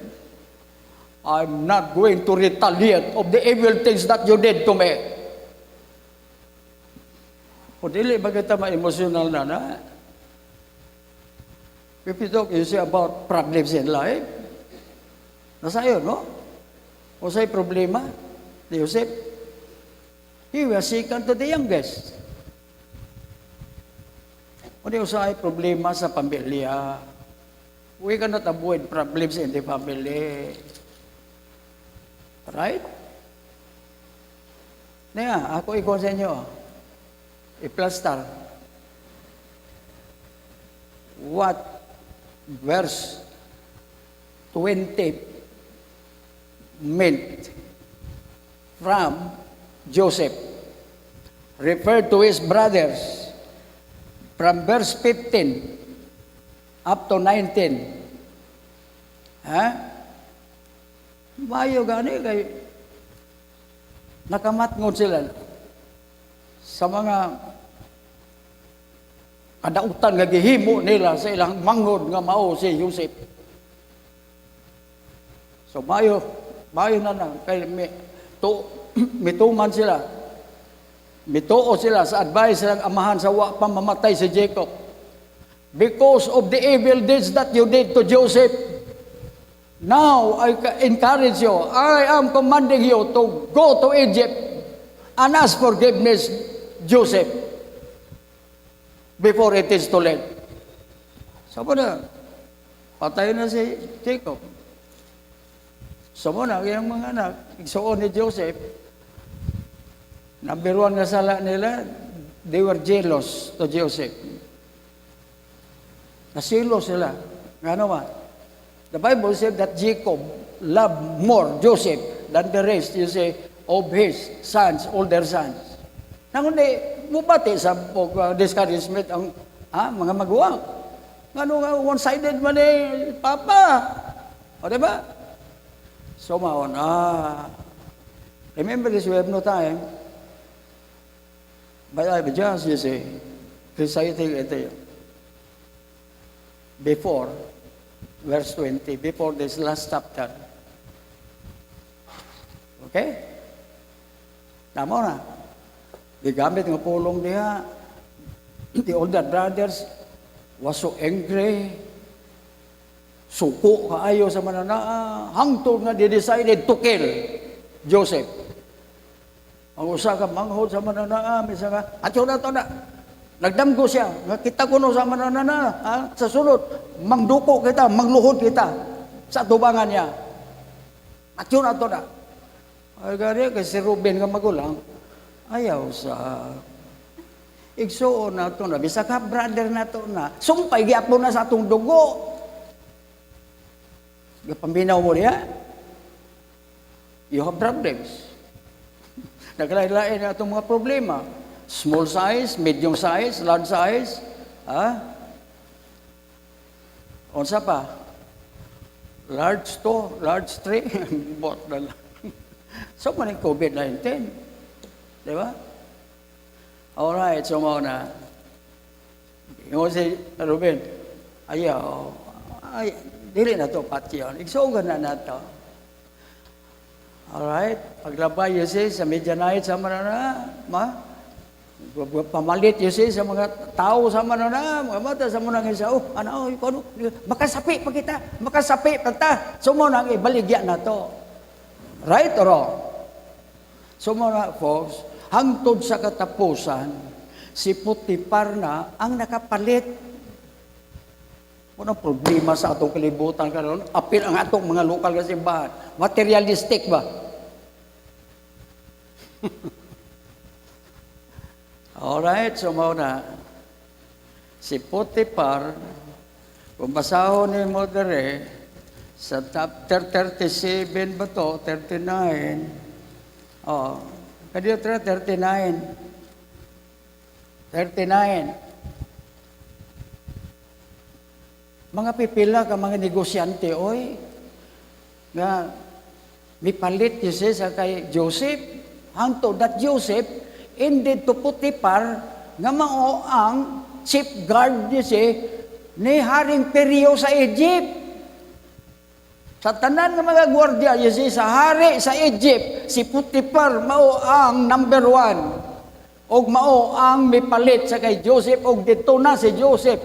I'm not going to retaliate of the evil things that you did to me. O dili ba kita ma-emotional na? If you talk, you say about problems in life, nasa yun, no? O sa'y problema ni Joseph, he was second to the youngest. O di usay problema sa pamilya. We cannot avoid problems in the family. Right? Kaya, ako ikaw sa inyo, i-plaster. What verse 20 meant from Joseph, referred to his brothers, from verse 15 up to 19. Mayo gani kay nakamatngod sila sa mga kadautan nga gihimo nila sa ilang manghod nga mao si Joseph. So mayo na kay mituman sila. Mituo sila sa advice ng amahan sa wa pa mamatay si Jacob. Because of the evil deeds that you did to Joseph, now I encourage you, I am commanding you to go to Egypt and ask forgiveness, Joseph, before it is too late. Sabo na, patay na si Jacob. Sabo na, yung mga anak, igsuon ni Joseph, number one nga sala nila, they were jealous to Joseph. Nasilo sila. Ano ba? The Bible said that Jacob loved more Joseph than the rest, you say, of his sons, older sons. Nangundi, mubati sa discouragement ang mga maguwang. Ano nga, one-sided man Papa. O, diba? So, maon, remember this, we have no time. But I just, you say, reciting ito yun. Before, verse 20, before this last chapter. Okay? Tama na. Gigamit ng pulong niya. The older brothers was so angry. Suko kaayo sa mananaa. Hangtod nga decided to kill Joseph. Ang usa ka manghod sa mananaa, misa nga, atyo na to na. Nagdamgo siya, kita ko no sa mananana, sa sunod, mangduko kita, mangluhod kita sa tubangan niya. At yun ato na. Ay gari, kasi Ruben nga magulang, ayaw sa igsuon na ito na, bisa ka brother na ito na, sumpay giapo na sa atong dugo. Paminaw mo niya, you have problems. Naglain-lain na itong mga problema. Small size, medium size, large size. Unsa pa? Large 2, large 3. Bot na lang. So, man yung COVID-19. Di ba? Alright, so mauna. Yung si Ruben, ayaw, dili na to pati yun. Igsugan na to. Alright, paglabay yun sa midnight sa manana, pamalit yun sa mga tao sa manana, mga mata sa munang isa, makasapi pa kita, makasapi pa ta. So munang ibaligya na to. Right or wrong? So muna, folks, hangtod sa katapusan, si Putipar na ang nakapalit. Ano problema sa atong kalibutan karon? Apil ang atong mga lokal nga simbahan. Materialistic ba? Alright, so mauna. Si Putipar, kung basahon ni Modere, sa chapter 37 ba to? 39. Kadyo 39. 39. Mga pipila ka mga negosyante, oy, nga mipalit yun sa kay Joseph, hangtod that Joseph, ended to Putipar, nga mao ang chief guard yun ni Haring Perio sa Egypt. Sa tanan ng mga gwardiya, yun sa hari sa Egypt, si Putipar mao ang number 1. Og mao ang mipalit sa kay Joseph, og dito na si Joseph,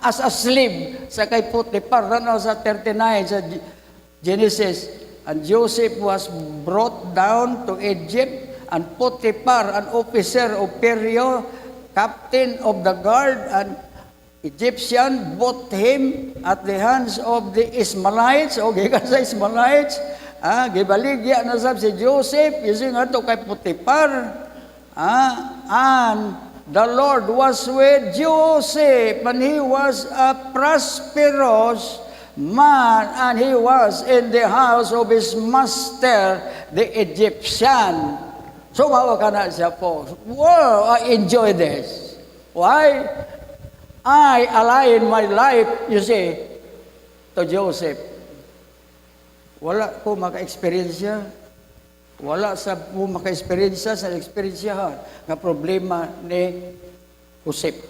as a slave sa kay Putipar, rano sa 39 sa Genesis. And Joseph was brought down to Egypt, and Putipar, an officer of Pharaoh, captain of the guard, and Egyptian, bought him at the hands of the Ishmaelites, o gikan sa Ishmaelites, gibaligya na sab si Joseph, using ato kay Putipar, and the Lord was with Joseph, and he was a prosperous man, and he was in the house of his master, the Egyptian. So, mawa ka na siya po. Wow, I enjoy this. Why? I align my life, you see, to Joseph. Wala ko maka-experience siya. Wala sa mo maka-experience sa eksperensiyahan nga problema ni Joseph.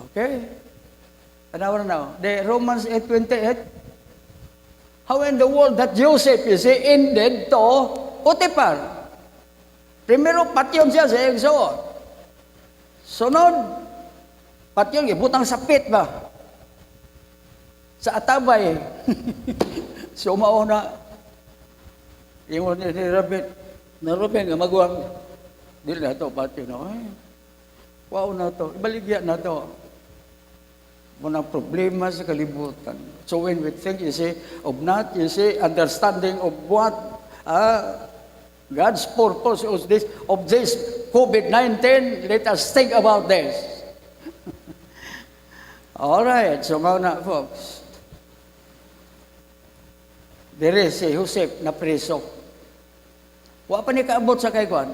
Okay? Tanawa na. The Romans 8:28. How in the world that Joseph, you see, ended to Potiphar. Primero, patyon siya sa Exod. Sunod, patyon, ibutang sa pit ba? Sa atabay. So, mauna, yung ni Robert, na Robert, nga magwang, dili na ito, patyon. Ay, wow na ito, ibaligyan na ito. Munang problema sa kalibutan. So when we think, you see, of not, you see, understanding of what God's purpose of this COVID-19, let us think about this. All right, so mauna, folks. There si Joseph na preso. Wa pa ni kaabot sa kay Kwan.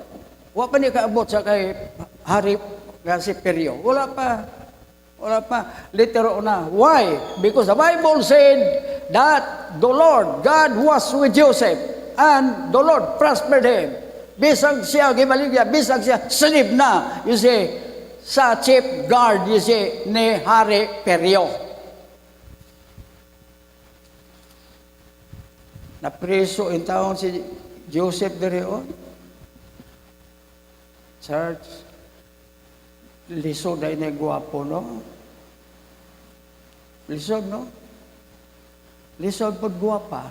Wa pa ni kaabot sa kay Hari nga si Peryo. Wala pa. Wala pa. Litero na. Why? Because the Bible said that the Lord, God was with Joseph and the Lord prospered him. Bisag siya, gibaligya, bisag siya, slave na, you see, sa chief guard, you see, ni Hari Peryo. Napreso in taon si Joseph Dereon. Church, lisod na ini guwapo, no? Lisod, no? Lisod po guwapa.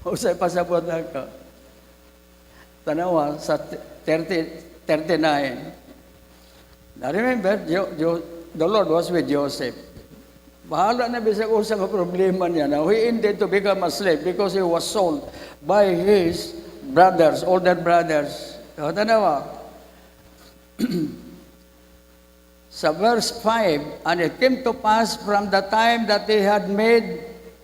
Usay pasabot na ka. Tanawa sa 39. Now remember, the Lord was with Joseph. Bahala na bisag usa nga problema niya. Now, he ended to become a slave because he was sold by his brothers, older brothers. Tanawa. Sa verse 5, and it came to pass from the time that they had made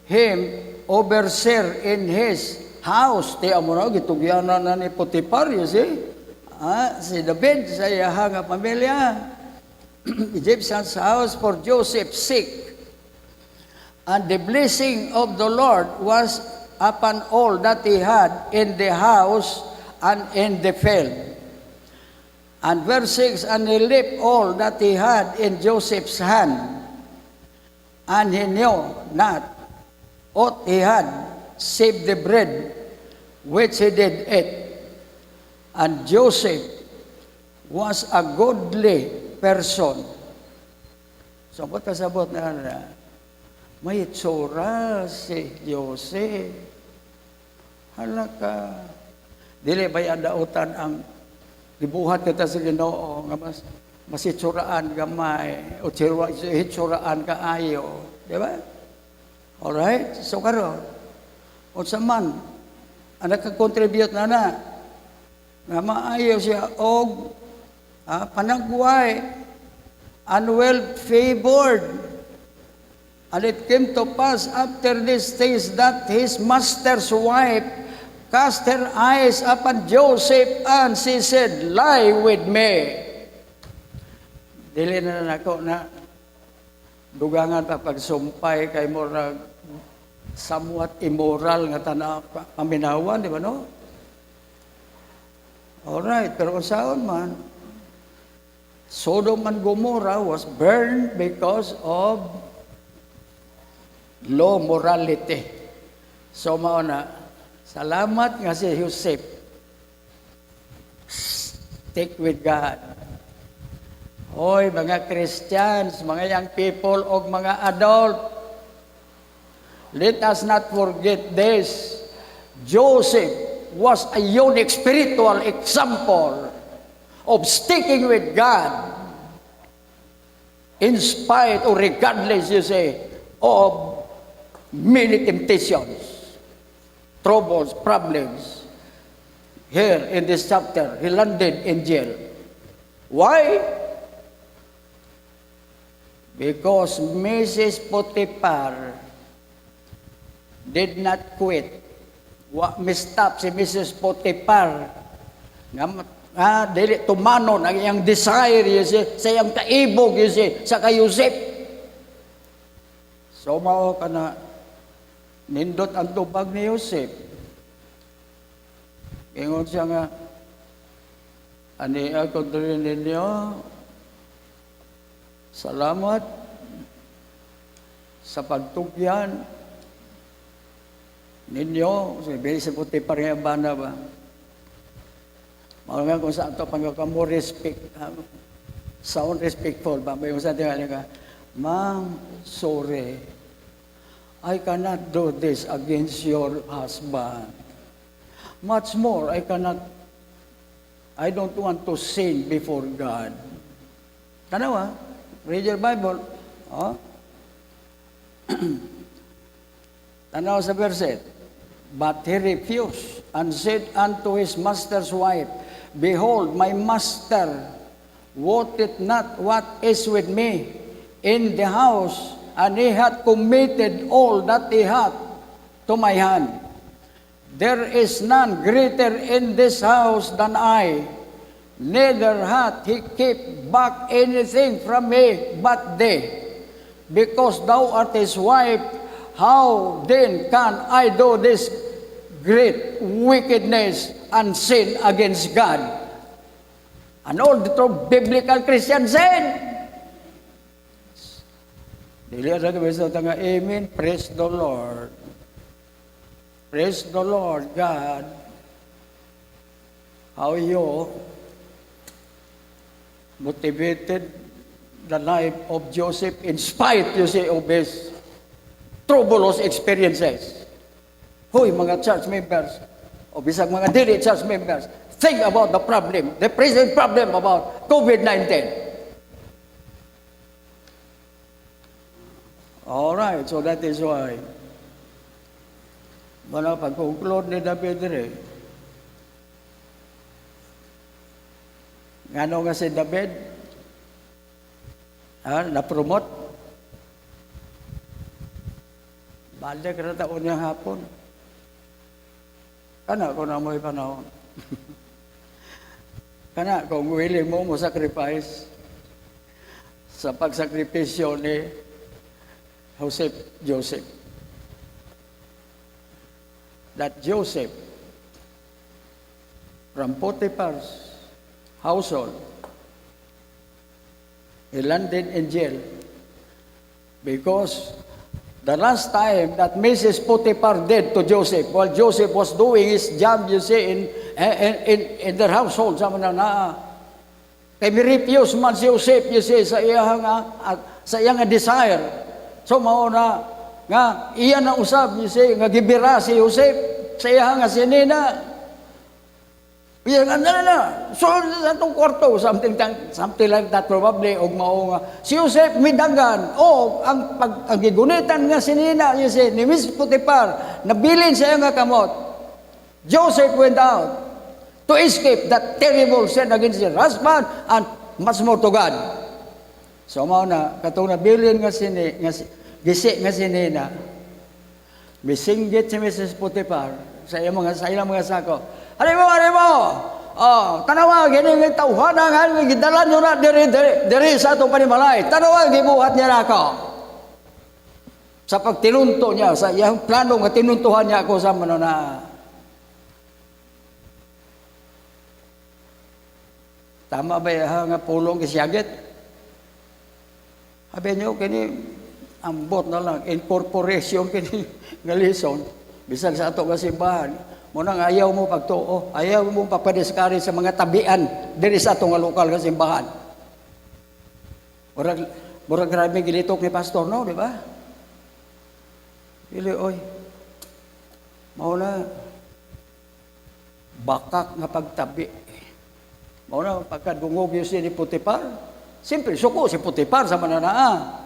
him overseer in his house. Tiya mo na, gitugyanan na ni Potiphar, you see? Si David, sa iyaha nga pamilya. Egyptian's house for Joseph's sake. And the blessing of the Lord was upon all that he had in the house and in the field. And verse 6, and he left all that he had in Joseph's hand, and he knew not what he had, save the bread which he did eat. And Joseph was a godly person. So, ba't kasabot na may itsura si Joseph. Halaka. Dili ba'y adautan ang gibuhat kita sa Ginoo nga mas itsuraan gamay o itsuraan kaayo. Di ba? Alright? So karon, unsa man ang nakakontribute na nga maayo siya og panagbuhay and well-favored. And it came to pass after these things that his master's wife cast her eyes upon Joseph, and she said, lie with me. Dili na nako na dugangan pa pagsumpay kay murag somewhat immoral nga tanaw paminawan, di ba no? Alright, pero unsaon man, Sodom and Gomorrah was burned because of low morality. So mauna, salamat nga si Joseph. Stick with God. Hoy, mga Christians, mga young people, o mga adult, let us not forget this. Joseph was a unique spiritual example of sticking with God in spite or regardless, you say, of many temptations, troubles, problems. Here in this chapter, he landed in jail. Why? Because Mrs. Potiphar did not quit. Mistap si Mrs. Potiphar dili tumanon ang iyang desire, you see, sa iyang kaibog, you see, sa kay Joseph. So mao ka na nindot ang tubag ni Joseph. Ingon siya nga, ani ako diri ninyo, salamat sa pagtugyan ninyo. Sabi sa puti parang bana ba? Mga kung sa ito, pagkakamu respect, sound respectful ba? May sa tingin ka, Ma'am, sorry, I cannot do this against your husband. Much more, I don't want to sin before God. Tanawa, read your Bible. Oh? Tanawa sa verset. But he refused and said unto his master's wife, Behold, my master wotteth not what is with me in the house, and he hath committed all that he hath to my hand. There is none greater in this house than I, neither hath he kept back anything from me but thee. Because thou art his wife, how then can I do this great wickedness and sin against God? And all the true biblical Christians said, dili ra kami sa tanga, amen, praise the Lord. Praise the Lord, God. How you motivated the life of Joseph in spite, you see, of his troublous experiences. Hoy, mga church members, o bisag mga dili church members, think about the problem, the present problem about COVID-19. Alright, so that is why wala pag-conclude ni David rin. Ngano nga si David? Na-promote? Balik na taon niyang hapon. Kana kung na mo'y panahon. Kana kung willing mo sacrifice sa pagsakripisyo ni Joseph. That Joseph, from Potiphar's household, he landed in jail because the last time that Mrs. Potiphar did to Joseph, while Joseph was doing his job, you see, in their household, sa mga kay refuse man si Joseph, you see, sa iyang desire. So, mauna, nga, iya na usab, you see, nga gibira si Joseph, sa iya nga sinina. Iya nga, na. So, sa itong kwarto, something like that probably, og mao nga, si Joseph midagan, ang gigunitan nga sinina, you see, ni Miss Potiphar, nabilin sa iya nga kamot. Joseph went out to escape that terrible sin against his husband and much more to God. So, mao na, katong nabilin nga gisi nga sinina, misinggit si Mrs. Potiphar sa ilang mga sako. Harimo! Tanawa, gining tawhanan, gidalan nyo na diri sa itong panimalay. Tanawa, gibuhat niya na ako. Sa pagtinunto niya, sa iyang plano nga tinuntuhan niya ako sa manuna. Tama ba nga pulong kisyagit? Sabi niyo, ambot na lang, incorporation kini nga lison, bisag sa ato nga simbahan, munang ayaw mo pagtuo, ayaw mo pagpadiskari sa mga tabian diri sa ato nga lokal nga simbahan. Murag grabe gilitok ni pastor, no, di ba? Dili, oy, mauna, bakak nga pagtabi. Mauna, pagkadungog yun si Potiphar, simple, suko si Potiphar sa mananaa.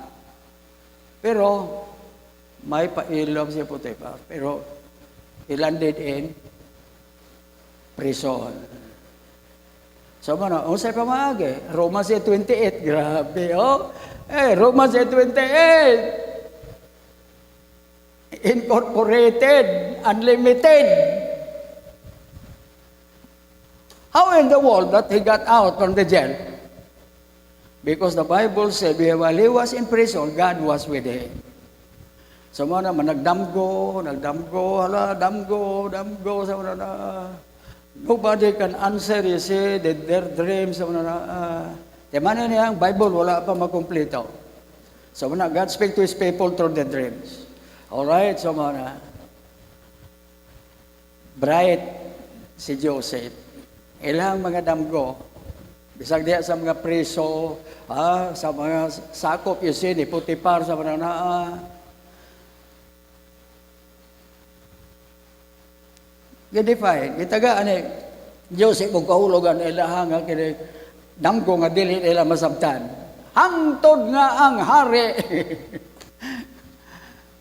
Pero, may pa-ilog si Potiphar. Pero, he landed in prison. So, unsay pa maagi? Romans 8:28. Grabe, oh. Romans 8:28. Incorporated, unlimited. How in the world that he got out from the jail? Because the Bible said, while he was in prison, God was with him. So mo na nagdamgo, hala, damgo, sa mga na. Nobody can answer, you see, their dreams, sa mga na. Tiyaman niya ang Bible, wala pa makumpleto. So mo na, God speak to His people through the dreams. Alright, so mo na. Bright si Joseph. Ilang mga damgo, bisag diya sa mga preso, sa mga sakop, you see, ni Putipar, sa mga na. Gidify, gitaga ani Joseph og kahulogan ilaha nga kini damgo nga dili nila masabtan. Hangtod nga ang hari.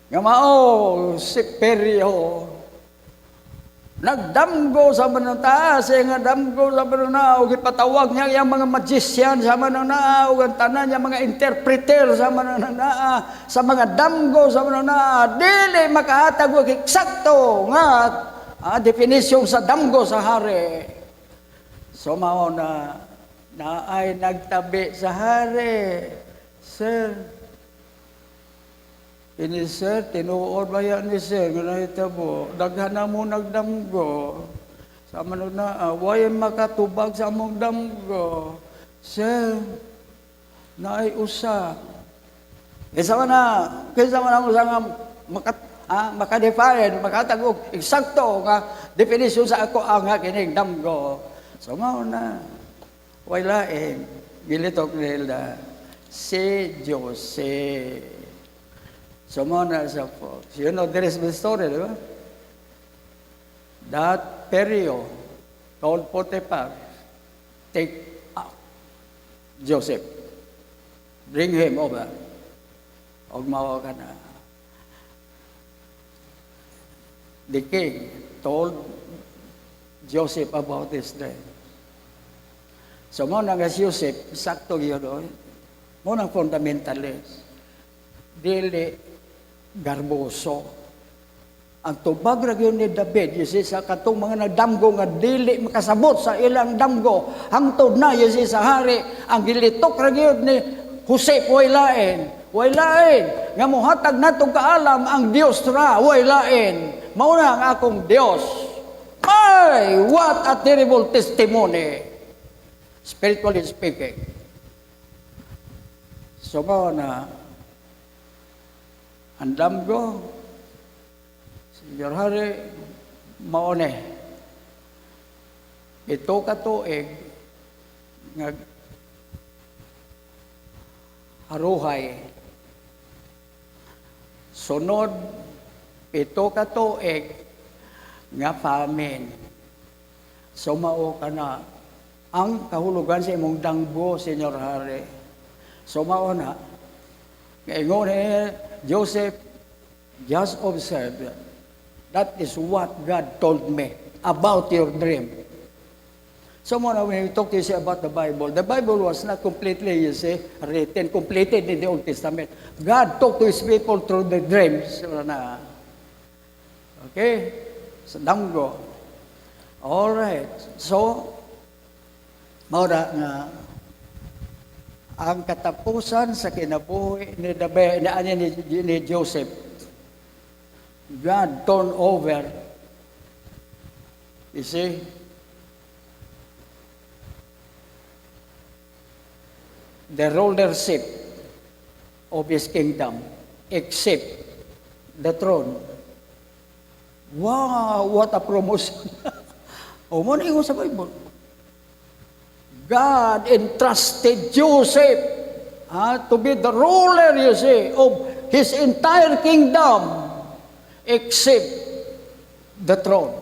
Nga mao si Perio nagdamgo sa manantaas, nga damgo sa mananao, gipatawag niya yung mga magician sa mananao, ang tanan niya mga interpreter sa mananao, sa mga damgo sa mananao, dili makahatag og eksakto nga definisyon sa damgo sa hari. So mao na ay nagtabi sa hari. Sir, ini sir, tinuod ba yan ni sir? Ganito po, daghan na mo nagdamgo. Sa manod na, way makatubag sa mong damgo. Sir, naay usa. Kaysa man na mo sa makadefine, makatagog, eksakto nga definisyon sa ako ang kining damgo. So mao na, wala gilitok nila si Joseph. So mao na sa folks. You know, there is the story, di ba? That Perio told Potiphar, take out Joseph. Bring him over. Og mao ka na. The king told Joseph about his dream. So mo na nga si Joseph, sakto yun, mo nang fundamentalist. Dili garboso. Ang tubag ra gyud ni David, yun sa katong mga nagdamgo nga dili makasabot sa ilang damgo, hangtod na yun sa hari, ang gilitok ra gyud ni Joseph, way lain, nga mohatag natong kaalam ang Dios ra, way lain. Mao na ang akong Dios. Ay, what a terrible testimony, spiritually speaking. So mao na ang damgo, Senyor Hari, mao ne. Ito katuig nga haruhay. Sunod, ito katuig nga famine. So mao ka na ang kahulugan sa imong danggo, Senyor Hari. So mao na, ngayon Joseph, just observe, that is what God told me about your dream. So when we talk to you about the Bible was not completely, you see, written, completed in the Old Testament. God talked to His people through the dreams. Okay? Sa damgo. Alright. So, maura nga, ang katapusan sa kinabuhi ni Joseph, God turned over, you see, the rulership of His kingdom, except the throne. Wow, what a promotion. O mo na sa Bible. God entrusted Joseph to be the ruler, you see, of his entire kingdom, except the throne.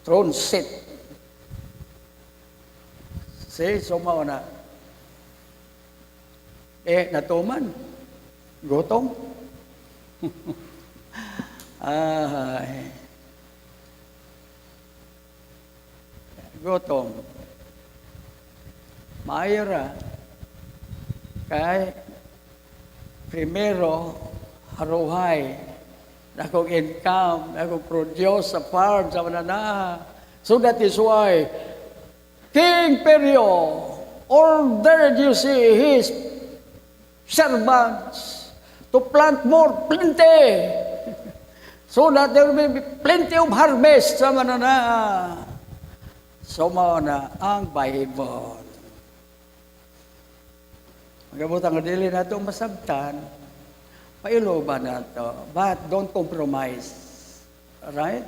Throne seat. See, so mao na. Natuman. Gotong. Gotong. Mayra. Kay primero haruhay. Akong income, akong produce sa farm, sa manana. So that is why King Perio ordered, you see, his servants to plant more, plenty, so that there will be plenty of harvest. Sama na. So mao na ang Bible. Magabutang dili na ito masabtan, pailoban na ito. But don't compromise. Alright?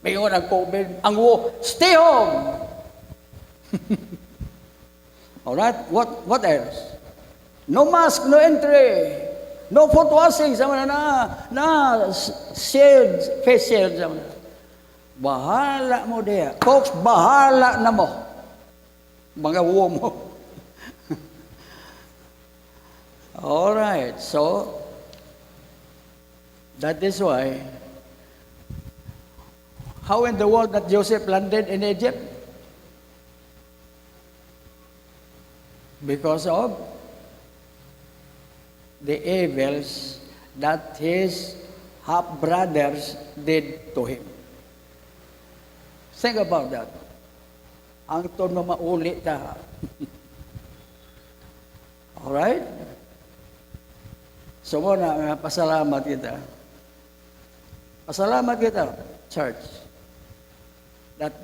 Mayon ang COVID, ang stay home. Alright? What else? No mask, no entry. No foot washing. Sama na shield, face shield. Sama na. Bahala mo diya. Folks, bahala na mo. Mga uwo mo. Alright, so that is why, how in the world that Joseph landed in Egypt? Because of the evils that his half-brothers did to him. Think about that. Ang tono mauli ta. Alright? So muna, pasalamat kita. Pasalamat kita, church. That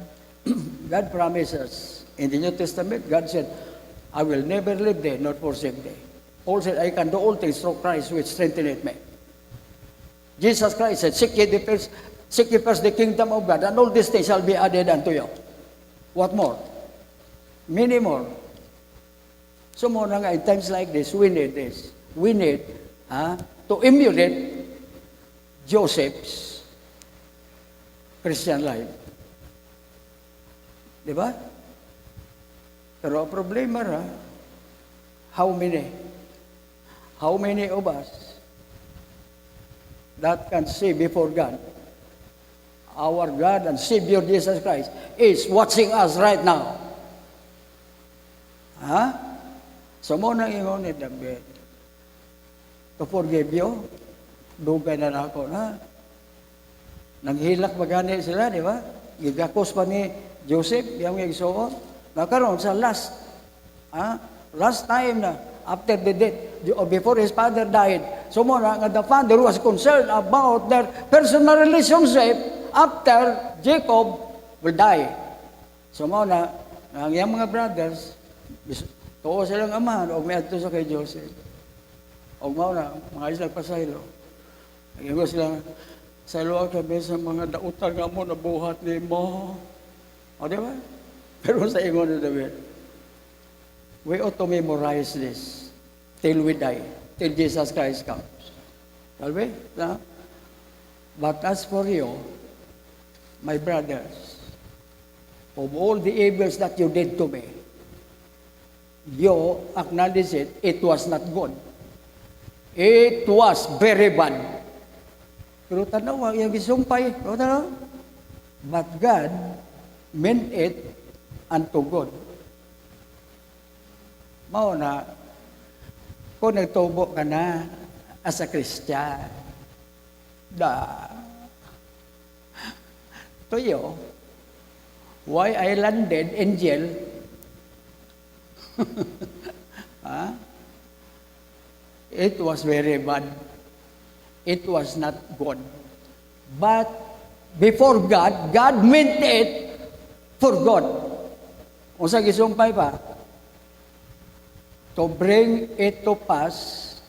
God promises in the New Testament, God said, I will never leave thee, nor forsake thee. Paul said, I can do all things through Christ which strengtheneth me. Jesus Christ said, seek ye first the kingdom of God, and all these things shall be added unto you. What more? Many more. So muna nga, in times like this, we need this. We need to emulate Joseph's Christian life. Di ba? Pero ang problema how many of us that can say before God, our God and Savior Jesus Christ is watching us right now? So mo nang ingon ni David, to forgive you, dugay na ako na. Nanghilak magani sila, di ba? Gigakos pa ni Joseph, yung igsuon. Nakaroon sa last time na, after the death, before his father died. So mo na, the father was concerned about their personal relationship after Jacob will die. So mo na, ang iyang mga brothers, tuo silang amahan, o may ato sa kay Joseph. O mo na, mga islang pasaylo. Naging sila, saylo kami sa mga dautan nga mo, nabuhat ni mo. O di ba? Pero sa ingon na David, we ought to memorize this till we die, till Jesus Christ comes. Salve? But as for you, my brothers, of all the evils that you did to me, you acknowledge it was not good. It was very bad. Pero tanaw, yung gisumpay, but God meant it unto good. Mao na, kung nagtubo ka na as a Christian, to you, why I landed in jail, it was very bad. It was not good. But before God, God meant it for God. Kung sa gisumpay pa, to bring it to pass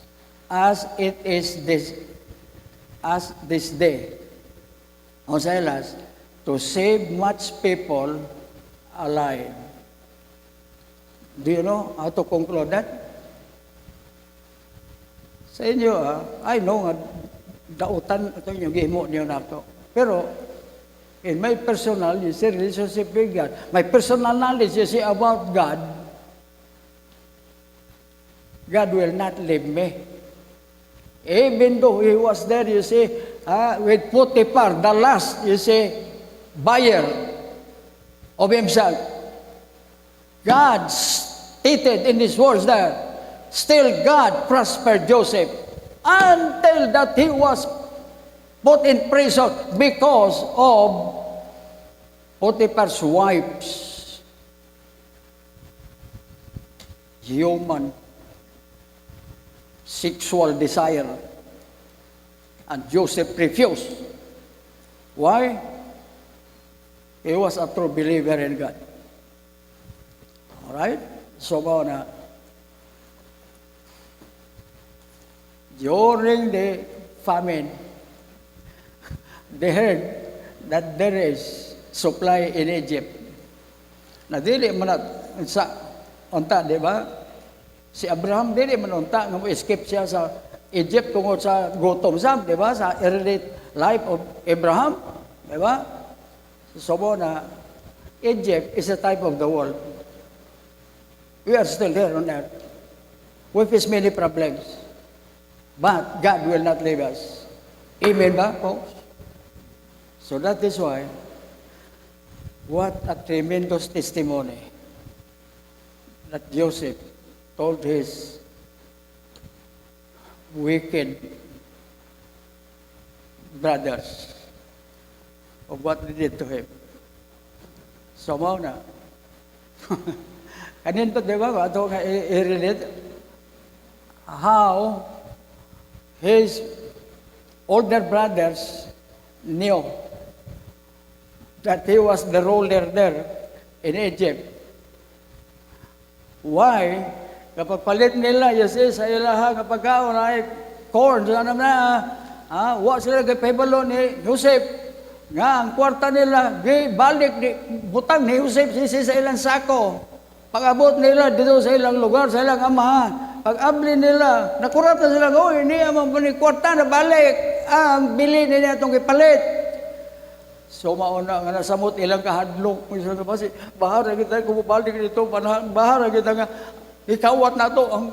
as it is this day. O sa ilas, to save much people alive. Do you know how to conclude that? Sa inyo, I know nga, dautan ito yung gihimo niyo na ito. Pero, in my personal, you see, relationship with God, my personal knowledge, you see, about God, God will not leave me. Even though He was there, you see, with Potiphar, the last, you see, buyer of himself. God stated in His words there, still God prospered Joseph until that he was put in prison because of Potiphar's wife's human sexual desire. And Joseph refused. Why? He was a true believer in God. Alright? So, na, during the famine, they heard that there is supply in Egypt. Na dili man sa unta, di ba? Si Abraham dili man unta nga mo escape siya sa Egypt tungod sa gutom sa, di ba? Sa early life of Abraham, di ba? So na Egypt is a type of the world. We are still there on earth. We face many problems. But God will not leave us. Amen ba, folks? So that is why, what a tremendous testimony that Joseph told his wicked brothers of what they did to him. So, na. Kaninto, di ba? Ito nga i-relate how his older brothers knew that he was the ruler there in Egypt. Why? Kapag palit nila, sa ilaha, kapag kaon ay corn, sana na, wa sila kay pahibalo ni Joseph. Nga, ang kwarta nila, balik, butang ni Joseph sa ilang sako. Pag-abot nila dito sa ilang lugar, sa ilang amahan. Pag-abli nila, nakurat na sila, niya mo ni kwarta na balik. Ang bili nila itong ipalit. So mauna nga nasamot ilang kahadlok. Bahara kita, kumubalik dito, bahara kita nga, ikawat na to ang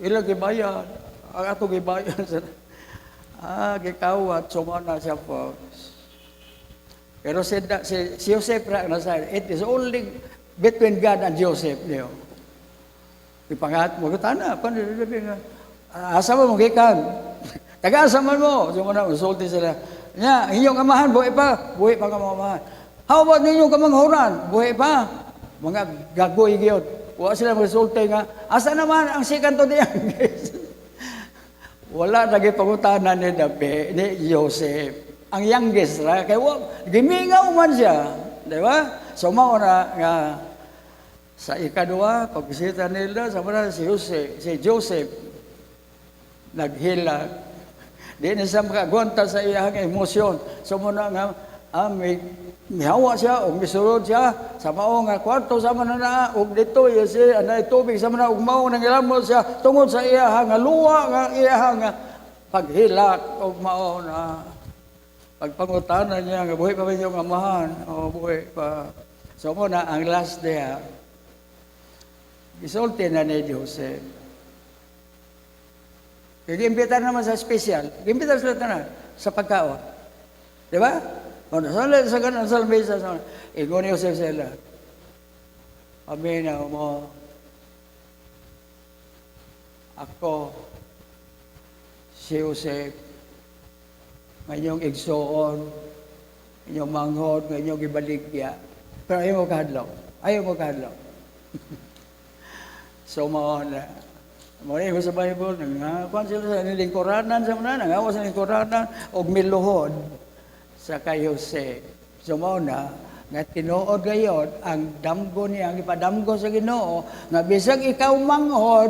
ilang gibayan. Ang ato gibayan. Gikawat, sumana siya po. Pero si Joseph, it is only between God and Joseph. Ipangat mo, tana, asa mo gikan. Taga-asa man mo. Sumana, usulti sila. Nya, inyong amahan, buhay pa ka mga amahan. How about ninyong kamanghuran? Buhay pa. Mga gagoy giyon. Wala sila resulte nga, asa naman ang second to the youngest? Wala naging pangutanan ni Joseph. Ang youngest, kaya gimingaw man siya. Di ba? So, mauna nga, sa ikadua, pagbisita nila, sa mga si Joseph, naghilag. Di na siya makagwanta sa iyang emosyon. So muna nga, may hawa siya, o misulod siya, sa maong nga kwarto, sa manana, o dito, siya, anay tubig, sa manana, o maong nangilamot siya, tungod sa iyang nga luwa, nga iyang nga paghilak, o maong na pagpangutanan niya, nga buhay pa ba yung amahan, o buhay pa. So muna, ang last day, isulti na ni Joseph. Giimbita naman sa special. Giimbita sila na sa pagkaon. Di ba? Sa ganun, sa lamesa. Ego ni Joseph sila. Amin na mo. Ako, si Joseph, ngayong igsoon, ngayong manghod, ngayong ibaligya. Pero ayaw mo kahadlaw. Ayaw mo kahadlaw. So, na. Muna ko sa Bible, nangakuan sila sa nilingkuranan sa mga nangawa sa nilingkuranan o miluhod sa kay Jose. So mauna, nga tinuod gayon, ang damgo niya, ang ipadamgo sa Ginoo, nga bisag ikaw manghod,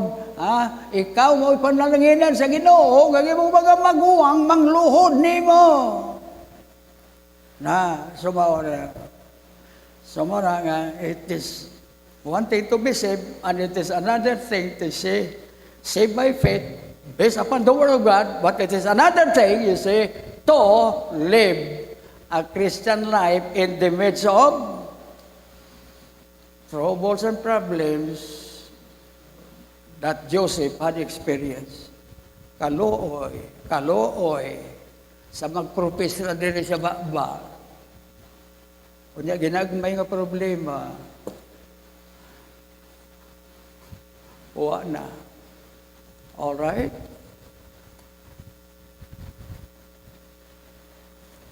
ikaw mo ipanlalanginan sa Ginoo, gagi mo baga maguwang, mangluhod nimo. So mauna nga, it is one thing to be saved, and it is another thing to say, saved by faith, based upon the Word of God, but it is another thing, you see, to live a Christian life in the midst of troubles and problems that Joseph had experienced. Kalooy, sa magpropesa din sa baba. Kunya ginagmay nga problema, uwa na. Alright?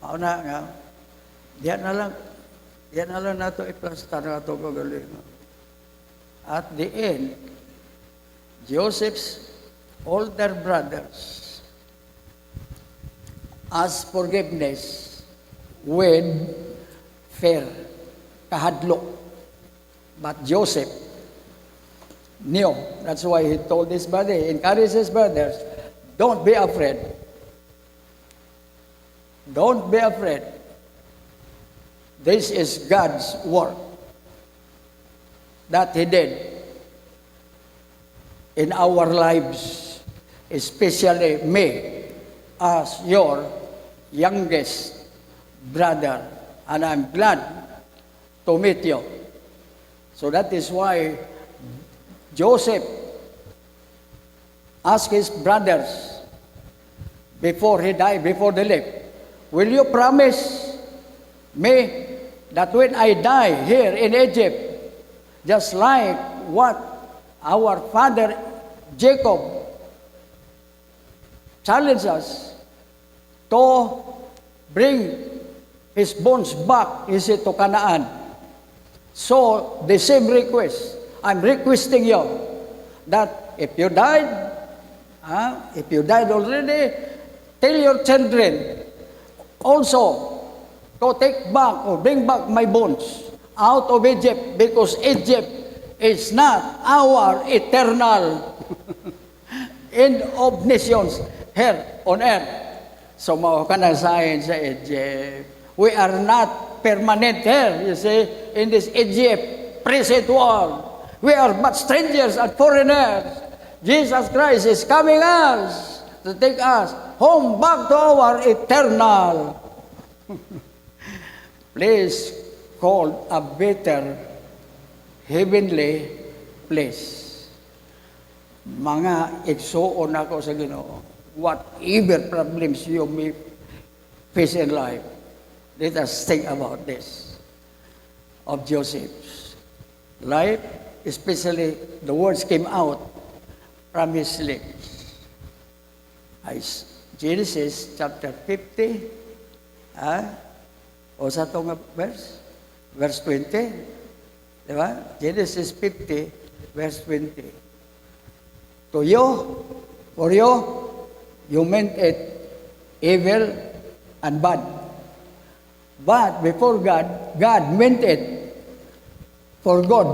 Na nga, yan na lang nato iplasta na ito kagaling. At the end, Joseph's older brothers ask forgiveness with fear, kahadlok. But Joseph knew. That's why he told his brother, encouraged his brothers, don't be afraid. Don't be afraid. This is God's work that He did in our lives, especially me as your youngest brother. And I'm glad to meet you. So that is why Joseph asked his brothers before he died, before they left, will you promise me that when I die here in Egypt, just like what our father Jacob challenged us to bring his bones back, he said, to Canaan. So, the same request, I'm requesting you that if you died already, tell your children also to take back or bring back my bones out of Egypt, because Egypt is not our eternal end of nations here on earth. So, mao ka na sa Egypt. We are not permanent here, you see, in this Egypt, present world. We are but strangers and foreigners. Jesus Christ is coming us to take us home back to our eternal place called a better heavenly place. Mga igsuon ako sa Ginoo, whatever problems you may face in life, let us think about this of Joseph's life, especially the words came out from his lips. Genesis chapter 50, o sa itong verse? Verse 20. Diba? Genesis 50, verse 20. To you, for you, you meant it evil and bad. But before God, God meant it for good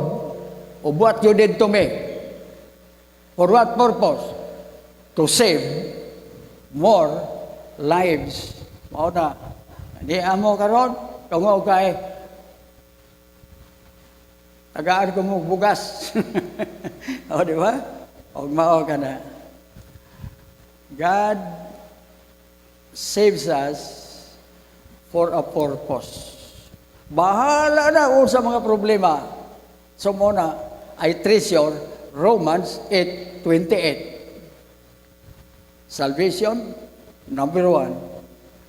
of what you did to me. For what purpose? To save more lives. Mao na. Di amo karon, tungo kay tagaan ko mo bugas. O di ba? O mao ka na. God saves us for a purpose. Bahala na kung sa mga problema. So muna, I treasure Romans 8:28. Salvation, number 1.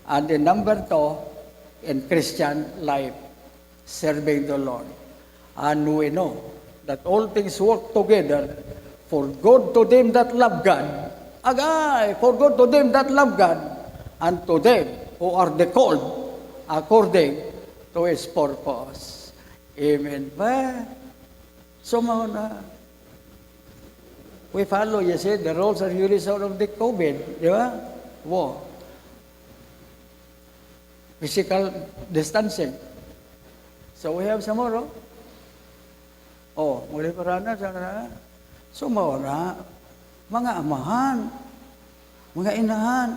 And the number 2, in Christian life, serving the Lord. And we know that all things work together for good to them that love God. Agay, for good to them that love God, and to them who are the called according to His purpose. Amen ba? So, na, we follow, you see, the rules and regulations of the COVID, di ba? Wow. Physical distancing. So, we have some more, muli para na, so, na, mga amahan, mga inahan,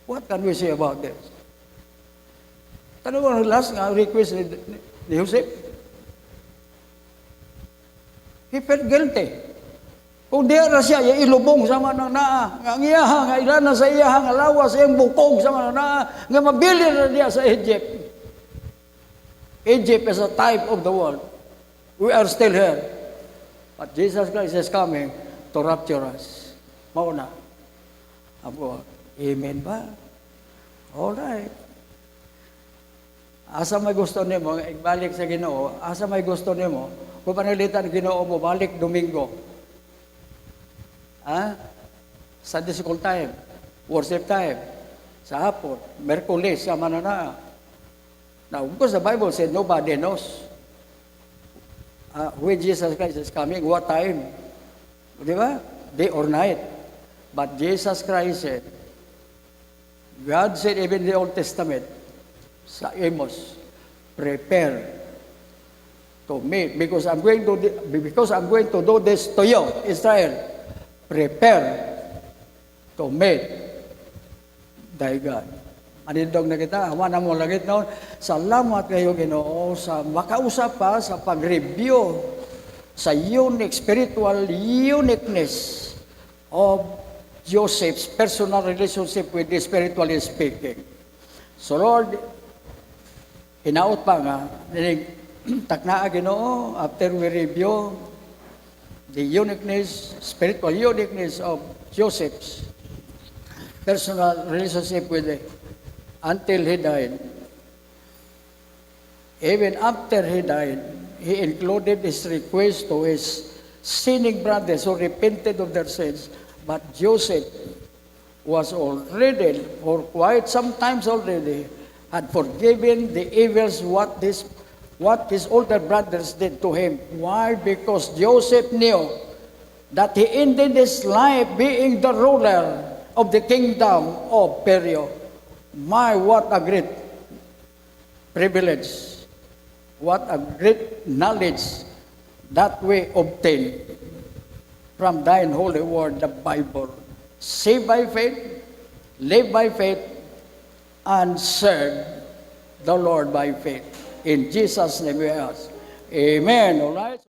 what can we say about this? Ano ba ang last request ni Joseph? He felt guilty. Kung di na siya, ilubong sa mga naa, nga iyaha, nga ilana sa iyaha, nga lawas, iyang bukong sa mga naa, nga mabili na niya sa Egypt. Egypt is a type of the world. We are still here. But Jesus Christ is coming to rapture us. Mauna. Apo, amen ba? Alright. Asa may gusto nimo ibalik sa Ginoo, asa may gusto nimo, kung panalitan Ginoo mo balik Domingo. Sunday school time, worship time, sa hapon, Merkulis, sa manana. Now, because the Bible said nobody knows when Jesus Christ is coming, what time? Di ba? Day or night. But Jesus Christ said, God said even in the Old Testament, sa Amos, prepare to me because I'm going to do this to you, Israel. Prepare to meet thy God. Anindog na kita, hawa na mo langit noon. Salamat kayo, Ginoo, sa makausap pa sa pag-review sa spiritual uniqueness of Joseph's personal relationship with the spiritually speaking. So Lord, hinaot pa nga, taknaa Ginoo, after we review the spiritual uniqueness of Joseph's personal relationship with it, until he died. Even after he died, he included his request to his sinning brothers who repented of their sins. But Joseph was already, for quite some times already, had forgiven the evils what his older brothers did to him. Why? Because Joseph knew that he ended his life being the ruler of the kingdom of Pharaoh. My, what a great privilege. What a great knowledge that we obtain from thine holy word, the Bible. Save by faith, live by faith, and serve the Lord by faith. In Jesus' name we ask. Amen. All right.